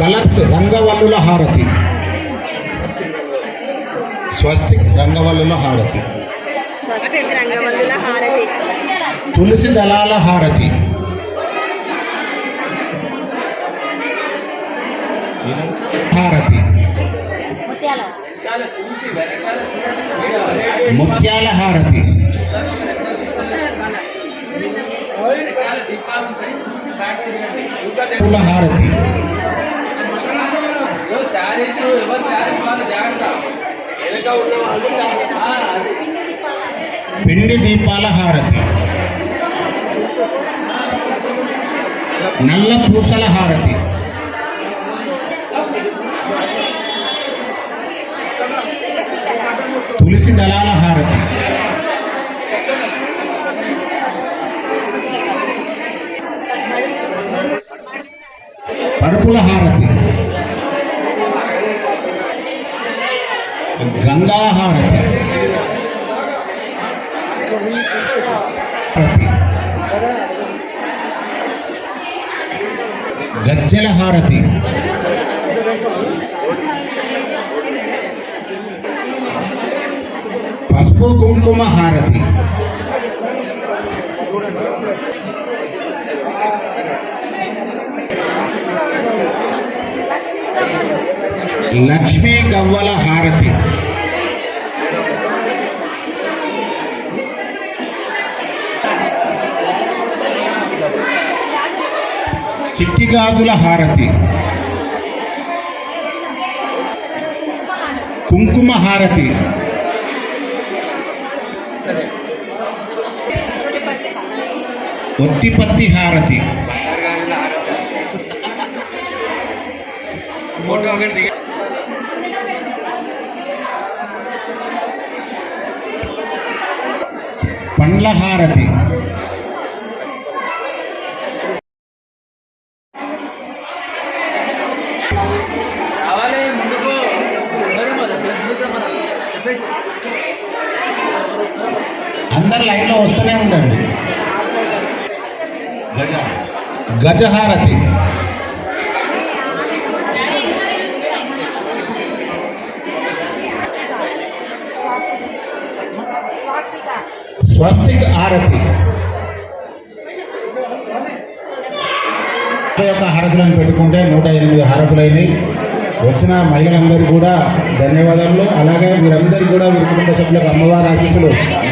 B: కలర్స్ రంగవల్లుల హారతి. స్వస్తిక్ రంగవల్లుల హారతి. తులసి దళాల హారతి. హారతి. ముత్యాల హారతి. పూల హారతి. పిండి దీపాల హారతి. నల్ల పూసల హారతి. తులసి దళాల హారతి. పడుపుల హారతి. గంగా హారతి. గజ్జల హారతి. పసుపు కుంకుమ హారతి. లక్ష్మీ గవ్వల హారతి. చిట్టి గాజుల హారతి. కుంకుమ హారతి. ఒత్తిపత్తి హారతి. పండ్ల హారతి. అందరు లైన్లో వస్తూనే ఉండండి. గజహారతి. స్వస్తిక్ హారతి. యొక్క హారతులను పెట్టుకుంటే 108 హారతులైనవి. వచ్చిన మహిళలందరూ కూడా ధన్యవాదాలు. అలాగే వీరందరికీ కూడా వీరి కుటుంబ సభ్యులకు అమ్మవారి ఆశీస్సులు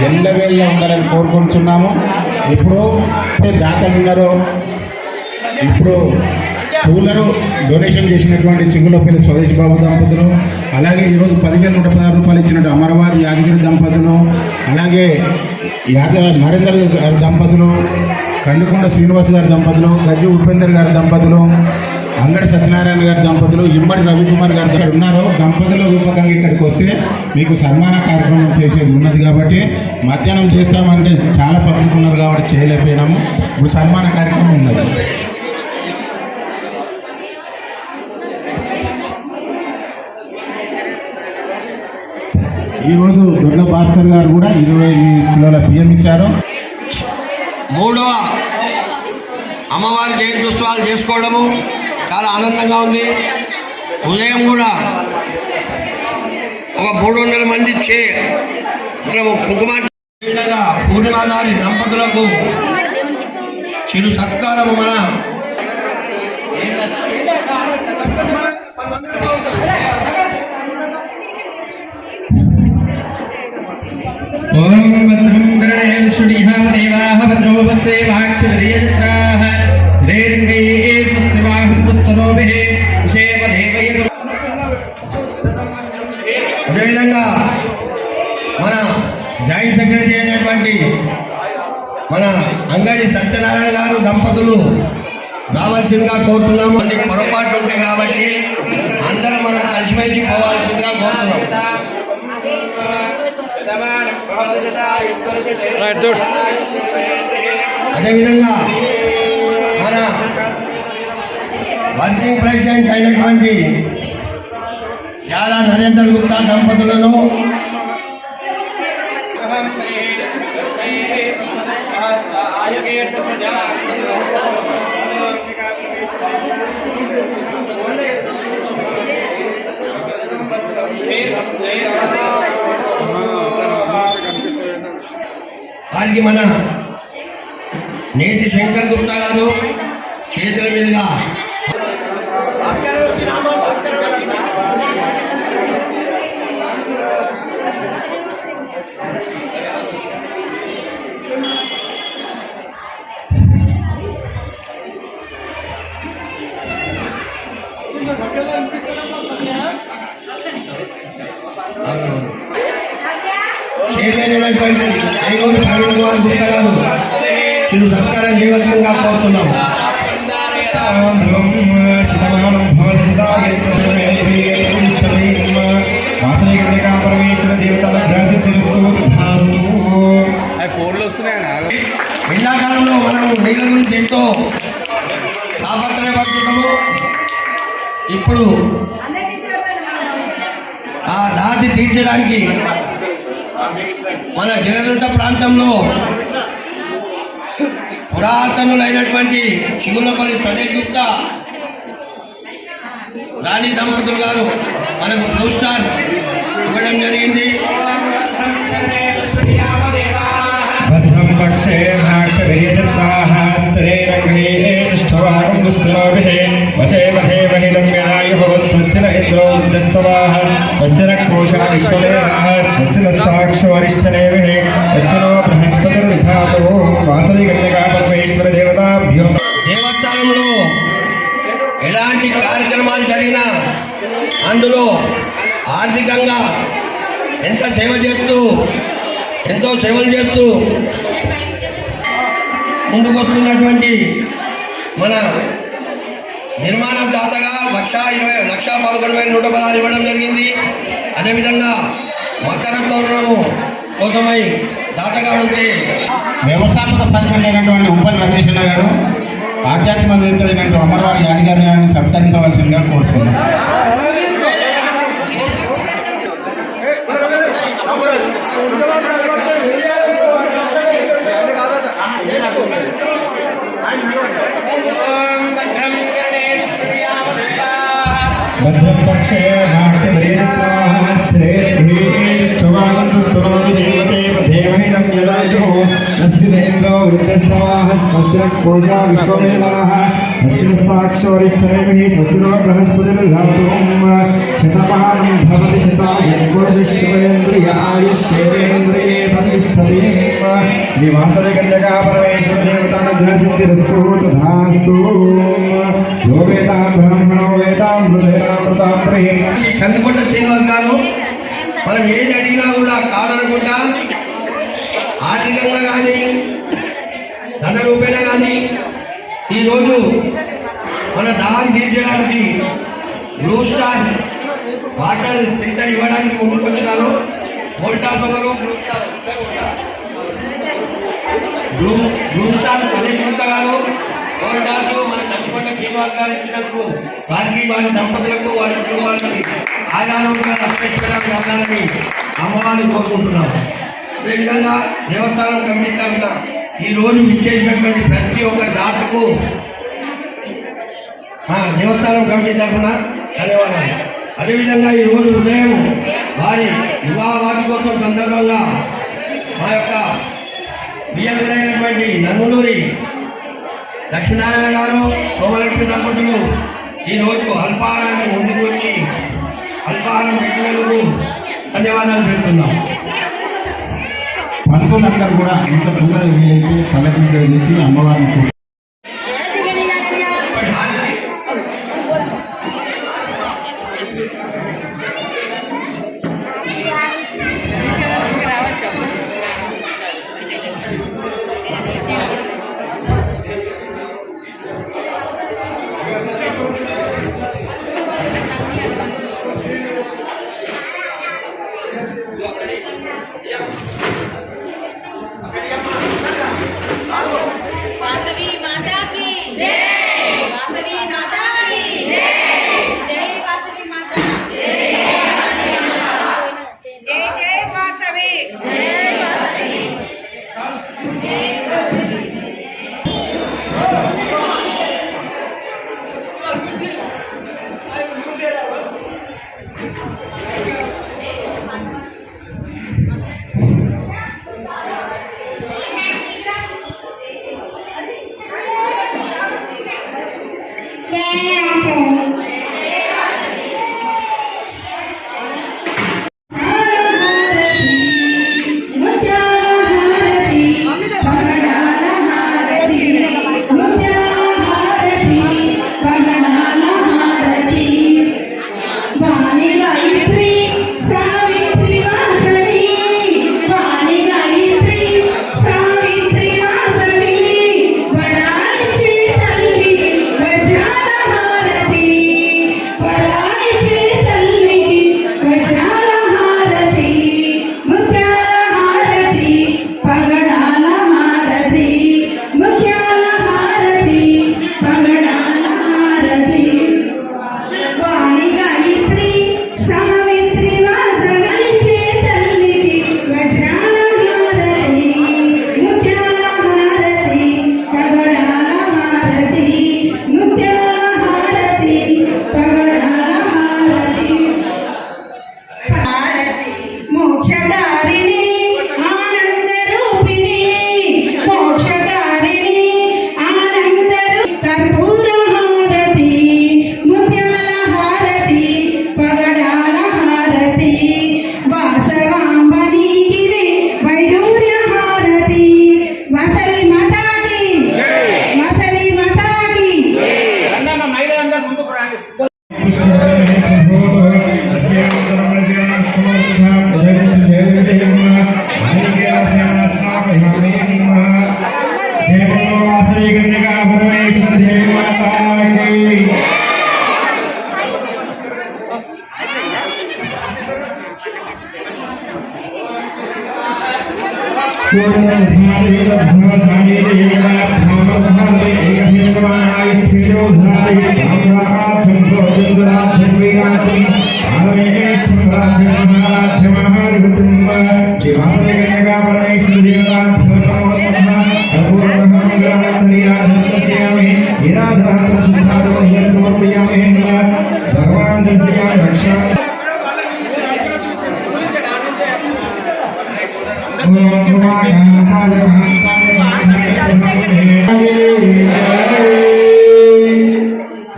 B: ఎల్లవేళలా ఉండాలని కోరుకుంటున్నాము. ఇప్పుడు దాతలు ఉన్నారో ఇప్పుడు పూలను డొనేషన్ చేసినటువంటి చింగులపల్లి స్వదేశీ బాబు దంపతులు, అలాగే ఈరోజు 10,116 రూపాయలు ఇచ్చినట్టు అమరవాది యాదగిరి దంపతులు, అలాగే నరేంద్ర దంపతులు, కందుకొండ శ్రీనివాస్ గారి దంపతులు, గజ్జి ఉపేందర్ గారి దంపతులు, అంగడి సత్యనారాయణ గారి దంపతులు, ఇమ్మడి రవికుమార్ గారు ఇక్కడ ఉన్నారు. దంపతుల రూపకంగా ఇక్కడికి వస్తే మీకు సన్మాన కార్యక్రమం చేసేది ఉన్నది కాబట్టి మధ్యాహ్నం చేస్తామంటే చాలా పబ్లిక్ ఉన్నారు కాబట్టి చేయలేకపోయినాము. ఇప్పుడు సన్మాన కార్యక్రమం ఉన్నది. ఈరోజు దొడ్ల భాస్కర్ గారు కూడా 20 కిలోల బియ్యం ఇచ్చారు.
C: 3వ అమ్మవారి జయంతి ఉత్సవాలు చేసుకోవడము చాలా ఆనందంగా ఉంది. ఉదయం కూడా ఒక 300 మంది మనము కుంకుమ విధంగా పూర్ణిమ గారి దంపతులకు చిరు సత్కారము మన
D: ఓం భద్రం గణే విష్ణునిహామ దేవాః భద్రో వస్సేవాక్షివర్యజత్రాః స్థిరేంద్రియే స్వస్తివాహం పుస్తనోభిః విషేమ దేవయతు.
C: అదేవిధంగా మన జాయింట్ సెక్రటరీ అయినటువంటి మన అంగడి సత్యనారాయణ గారు దంపతులు రావాల్సిందిగా కోరుతున్నాము. అన్ని పొరపాట్లు ఉంటాయి కాబట్టి అందరూ మనం కలిసిమెలిసి పోవాల్సిందిగా కోరుతున్నాం. అదేవిధంగా మన వర్కింగ్ ప్రెసిడెంట్ అయినటువంటి యాదా నరేందర్ గుప్తా దంపతులను వారికి మన నేటి శంకర్ గుప్తా గారు చేతుల మీదుగా చేయలేనటువంటి ఐగోరు ప్రవీణ్ కుమార్ గుప్తా గారు చిరు సత్కారం చేయవలసిందిగా కోరుతున్నాం. ఎండాకాలంలో మనం నీళ్ళ గురించి ఎంతో తాపత్రయపడుతున్నాము. ఇప్పుడు ఆ దాటి తీర్చడానికి మన జగదంత ప్రాంతంలో పురాతనులైనటువంటి చిగులపల్లి సతీష్ గుప్తా రాణి దంపతులు గారు మనకు బ్లూ స్టార్ ఇవ్వడం జరిగింది.
D: భద్రం పక్షే నాక్షవిర్యజత్రాః స్థిరేరంగే తిష్ఠవాగం దుస్తనోభిః వశేమహేమహిరమ్యాయుః స్వస్తిన ఇంద్రో వృద్ధస్తవాః స్వస్తి నఃకోశా విశ్వవేదాః స్వస్తి నస్తాక్షవరిష్టనేమిః స్వస్తి నో బృహస్పతిర్విధాతో వాసవి కన్యకా పరమేశ్వర దేవతాభ్యో.
C: దేవస్థానంలో ఎలాంటి కార్యక్రమాలు జరిగినా అందులో ఆర్థికంగా ఎంతో సేవలు చేస్తూ ముందుకొస్తున్నటువంటి మన నిర్మాణ దాతగా 1,11,116 ఇవ్వడం జరిగింది. అదేవిధంగా మకర తోరణము కోసమై దాతగా ఉంటే
B: వ్యవస్థాపక ప్రెసిడెంట్ అయినటువంటి ఉప్పల్ రమేష్ గారు, ఆధ్యాత్మికవేత్త అయినటువంటి అమరవారి యాదగిరి గారిని సత్కరించవలసిందిగా కోరుతున్నాను.
D: భద్రం పక్షే నాక్షవిర్యజత్రాః స్థిరేర్ఘీష్ఠవాగం దుస్తనోభిః నస్మినేంద్రో వృద్ధస్తవాః స్వస్తి నఃకోశా విశ్వవేదాః స్వస్తి నస్తాక్షవరిష్టనేమిః స్వస్తి నో బృహస్పతిర్విధాతో శతమానం భవతి శతాయ పురుషేంద్రియ ఆయుష్యేంద్రియే ప్రతిష్టతి. శ్రీ వాసవి కన్యకా పరమేశ్వర దేవతానుగ్రహసిద్ధిరస్తు తథాస్తు. యో వేదాం బ్రాహ్మణో వేదాం హృదయామృతాం ప్రేమ.
C: కందుకొండ శ్రీనివాస్ గారు మనం ఏది అడిగినా కూడా కాదనకుండా ఆర్థికంగా కానీ ధన రూపేణ కానీ ఈరోజు మన దాహం తీర్చడానికి బ్లూ స్టార్ వాటర్ ఫిల్టర్ ఇవ్వడానికి ముందుకు వచ్చినారు. వోల్టాస్ ఒకరు, బ్లూ స్టార్ అజయ్ గుప్తా గారు, వోల్టాస్ మన నందికొండ శ్రీనివాస్ గారు ఇచ్చినందుకు వారికి వారి దంపతులకు వారి కుటుంబానికి ఆయాలుగా అశ్వేశ్వరాలు కావాలని అమ్మవారిని కోరుకుంటున్నాం. అదేవిధంగా దేవస్థానం కమిటీ తరఫున ఈ రోజు ఇచ్చేసినటువంటి ప్రతి ఒక్క దాతకు దేవస్థానం కమిటీ తరఫున ధన్యవాదాలు. అదేవిధంగా ఈ రోజు ఉదయం వారి వివాహ వార్షికోత్సవం సందర్భంగా మా యొక్క బియ్యమైనటువంటి నన్నూరి లక్ష్మీనారాయణ గారు, సోమలక్ష్మి దంపతులు ఈ రోజు అల్పాహారాన్ని ముందుకు వచ్చి అల్పాహారం పెట్టినందుకు ధన్యవాదాలు చెప్తున్నాం.
B: పంతులందరూ కూడా ఇంత తొందరగా వీలైతే పల్లకి ఇక్కడ తెచ్చి అమ్మవారిని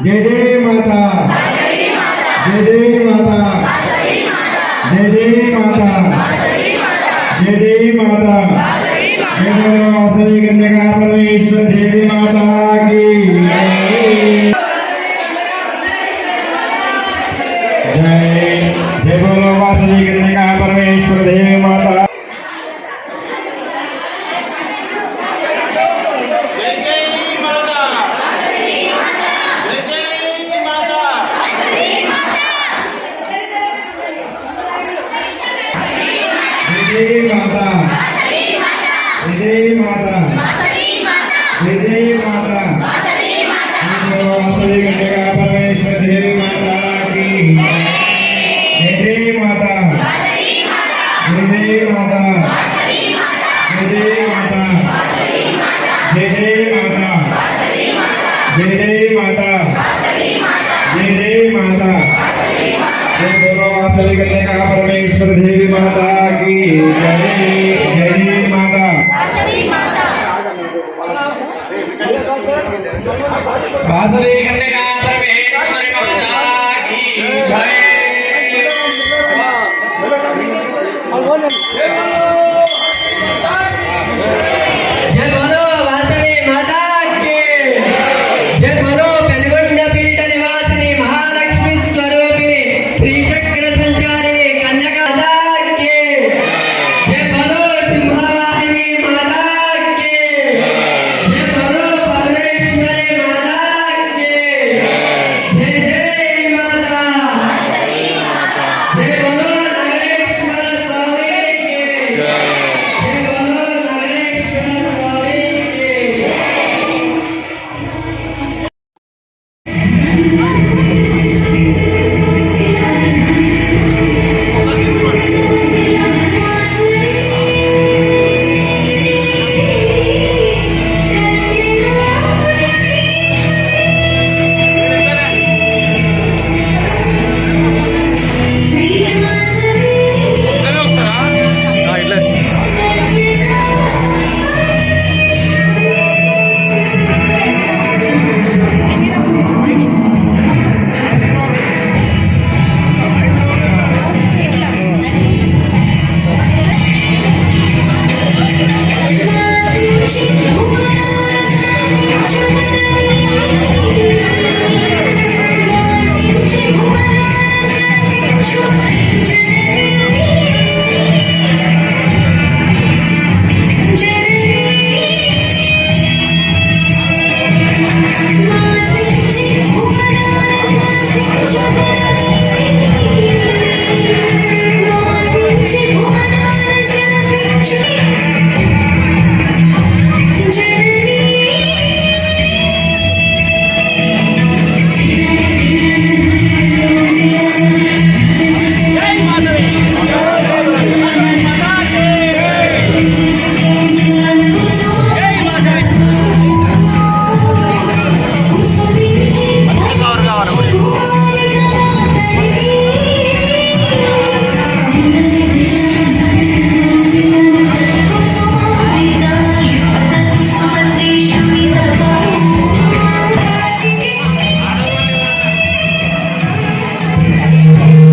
B: जय जय माता, जय जय माता, जय जय माता, जय जय माता, जय वासवी कन्या परमेश्वर देवी माता की जय। जय बोलो वासवी कन्या परमेश्वर देवी माता।
D: माता जय माता जय माता वासवी कन्या परमेश्वर देवी माता की जय माता जय माता जय माता जय माता जय माता जय माता जय बोलो वासवी कन्या परमेश्वर देवी माता की जय माता वासवी कन्या परमेश्वर माता की जय
J: जय बोलो वासवी माता की जय बोलो पेनगొండ पीठ निवासिनी महालक्ष्मी स्वरूपिणी श्री चक्र संचारिणी कन्या माता की जय बोलो सिंहवाहिनी माता की जय बोलो परमेश्वरी माता की जय जय माता जय बोलो नगरेश्वर स्वामी की जय बोलो नगरेश्वर स्वामी की
I: ఇట్లా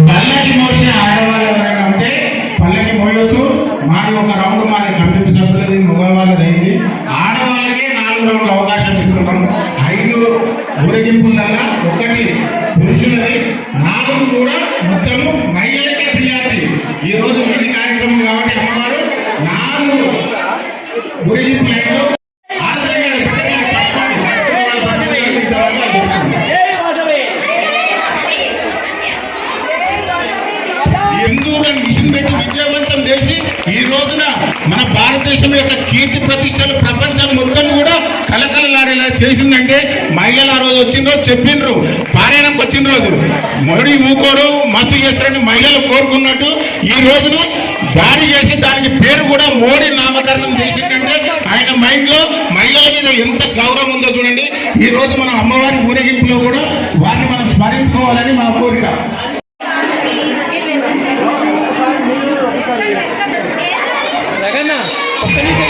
B: పల్లకి మోసిన ఆడవాళ్ళు ఎవరైనా ఉంటే పల్లకి మోయొచ్చు. మాది ఒక రౌండ్ మాది కమిటీ సభ్యులది మగవాళ్ళ వాళ్ళది అయింది. ఆడవాళ్ళకి 4 రౌండ్లు అవకాశం ఇస్తున్నాం. 5 ఊరేగింపులల్లా 1 పురుషులది, 4 కూడా మొత్తము మహిళలకే ప్రియాతి. ఈ రోజు మీది కార్యక్రమం కాబట్టి అమ్మవారు 4 ఊరేగింపులు ఎందుకు మిషన్ పెట్టి విజయవంతం చేసి ఈ రోజున మన భారతదేశం యొక్క కీర్తి ప్రతిష్టలు ప్రపంచం మొత్తం కూడా కలకలలాడేలా చేసిందంటే మహిళలు ఆ రోజు వచ్చిన రోజు చెప్పిండ్రు, పారాయణంకి వచ్చిన రోజు మోడీ ఊకోరు మస్తు చేస్తారని మహిళలు కోరుకున్నట్టు ఈ రోజున దాడి చేసి దానికి పేరు కూడా మోడీ నామకరణం చేసిందంటే ఆయన మైండ్ లో మహిళల మీద ఎంత గౌరవం ఉందో చూడండి. ఈ రోజు మనం అమ్మవారి ఊరేగింపులో కూడా వారిని మనం స్మరించుకోవాలని మా కోరిక.
I: జగన్న ఒక్క నిమిషం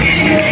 F: Thank you.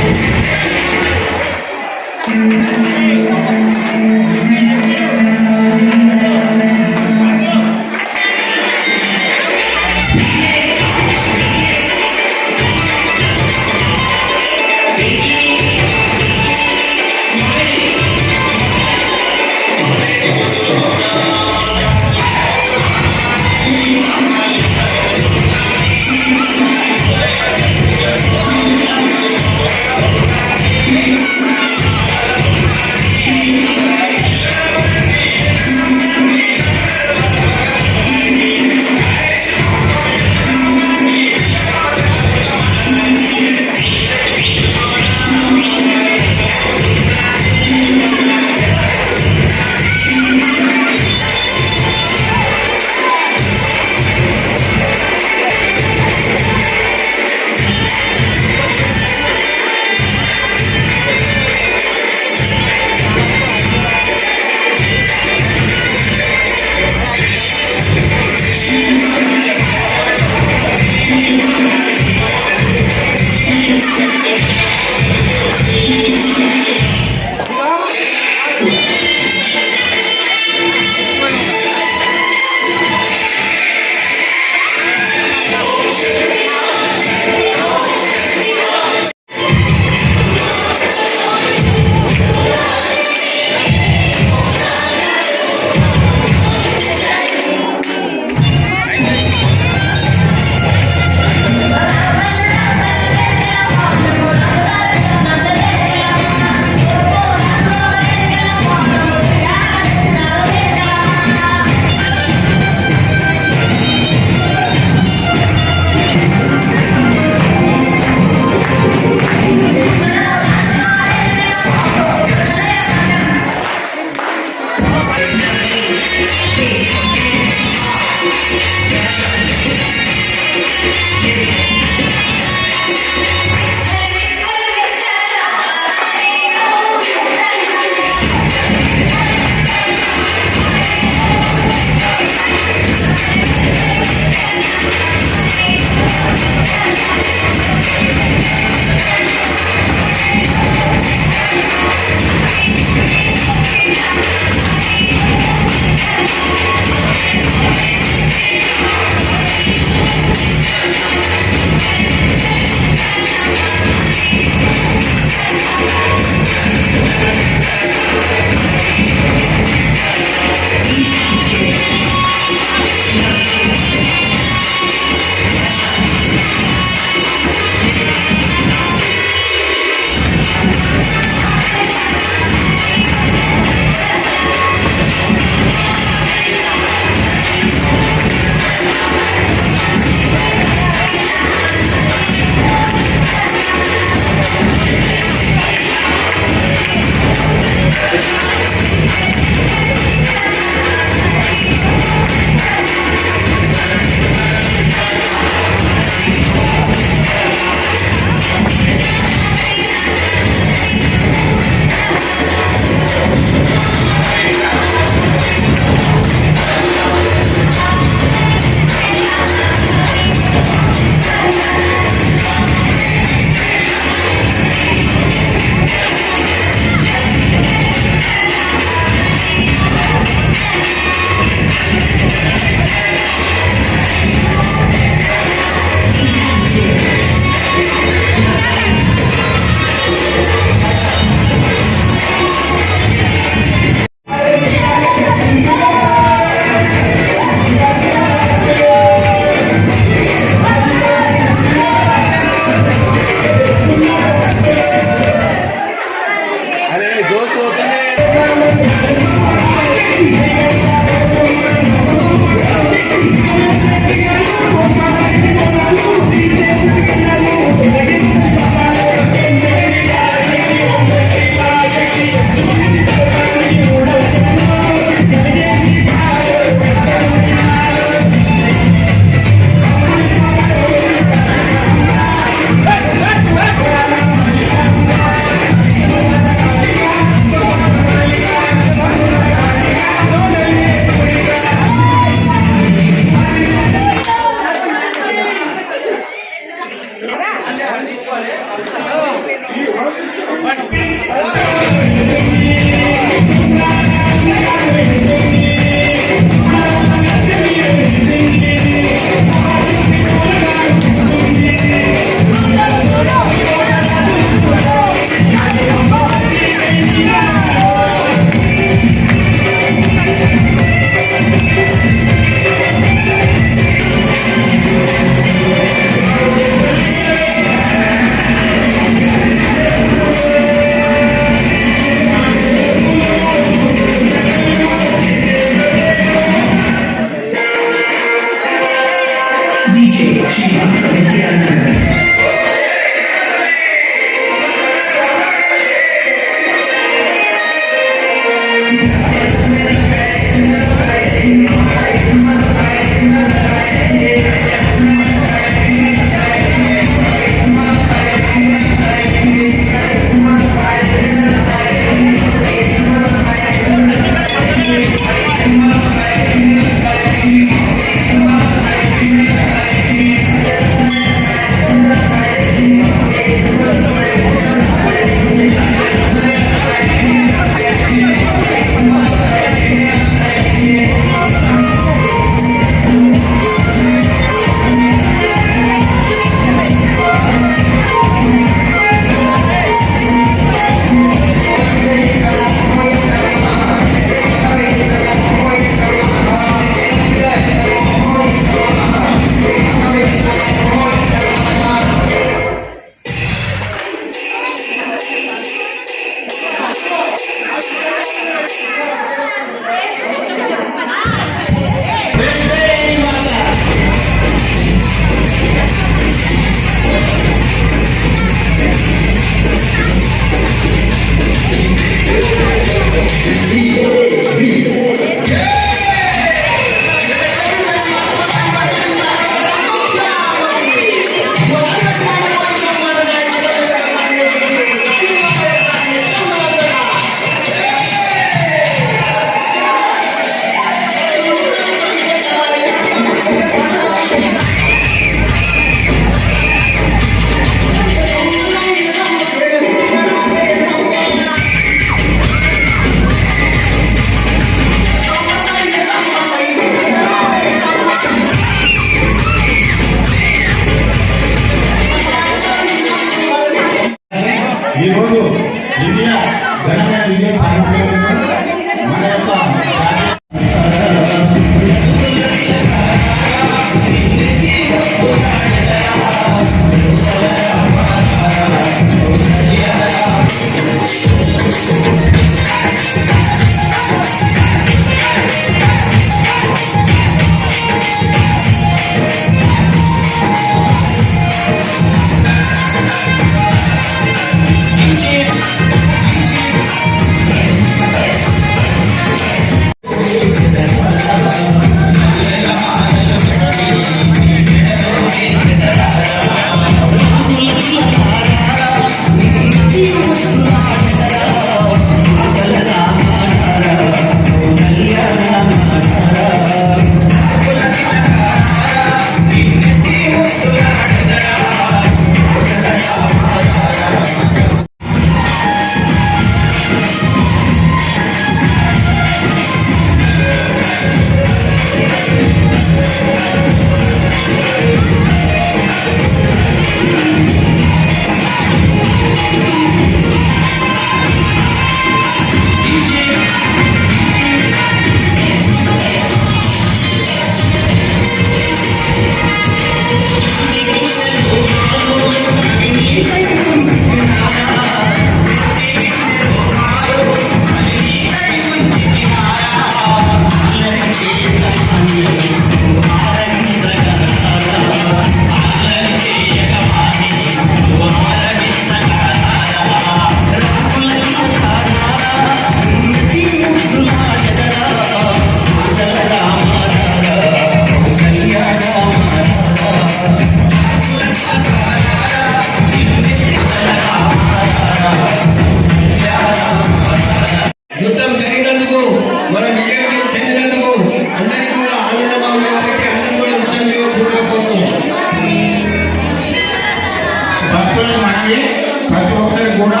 B: ఉన్నాయి. ప్రతి ఒక్కరికి కూడా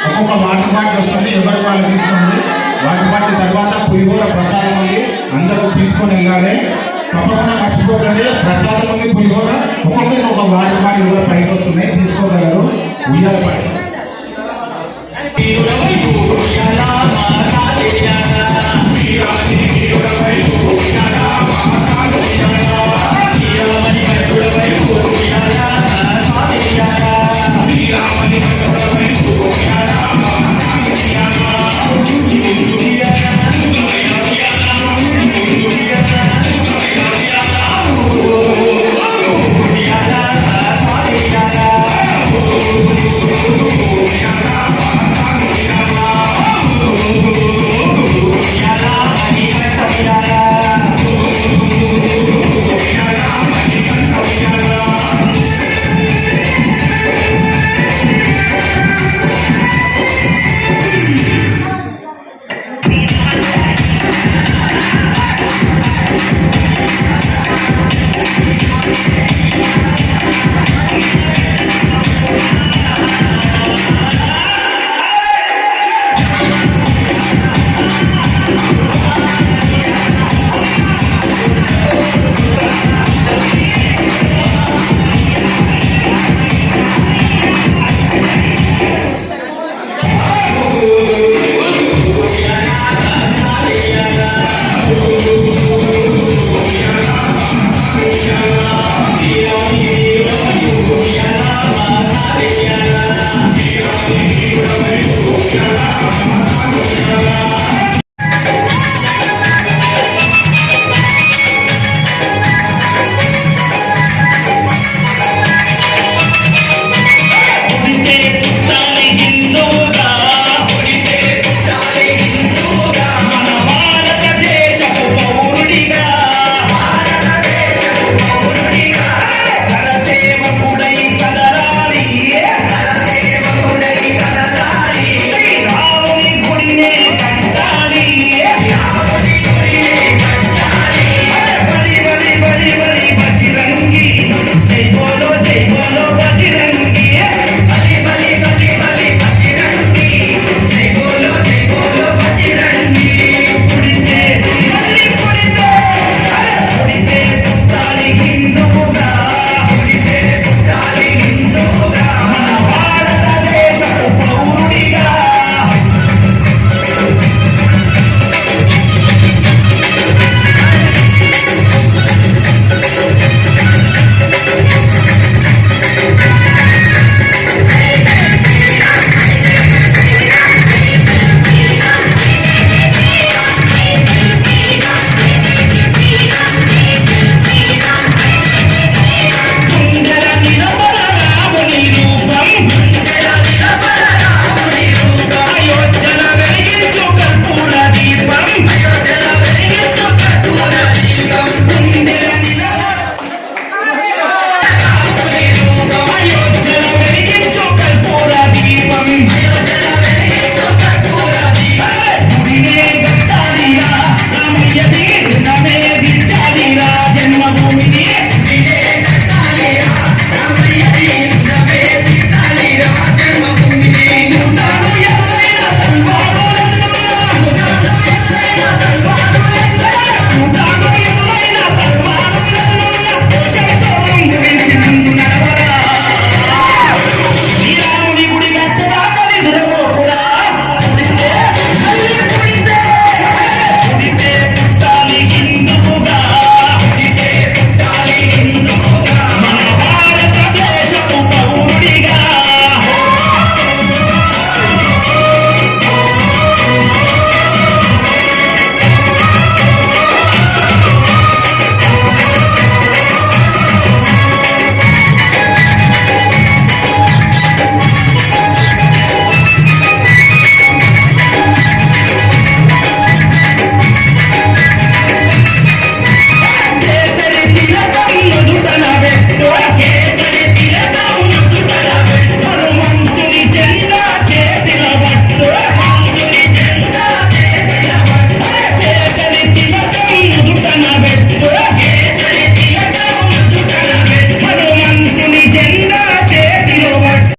B: ఒక్కొక్క వాటర్ బాటిల్ వస్తుంది, ఎవరి వాళ్ళు తీసుకోండి. వాటర్ బాటిల్ తర్వాత పులిహోర ప్రసాదం ఉంది, అందరూ తీసుకొని వెళ్ళాలి. తప్పకుండా మర్చిపోకండి, ప్రసాదం ఉంది, పులిహోర, ఒక్కొక్కరికి ఒక వాటర్ బాటిల్ కూడా పైకి వస్తున్నాయి, తీసుకోగలరు. ఉయ్యాల పాటి
A: ¡Vamos!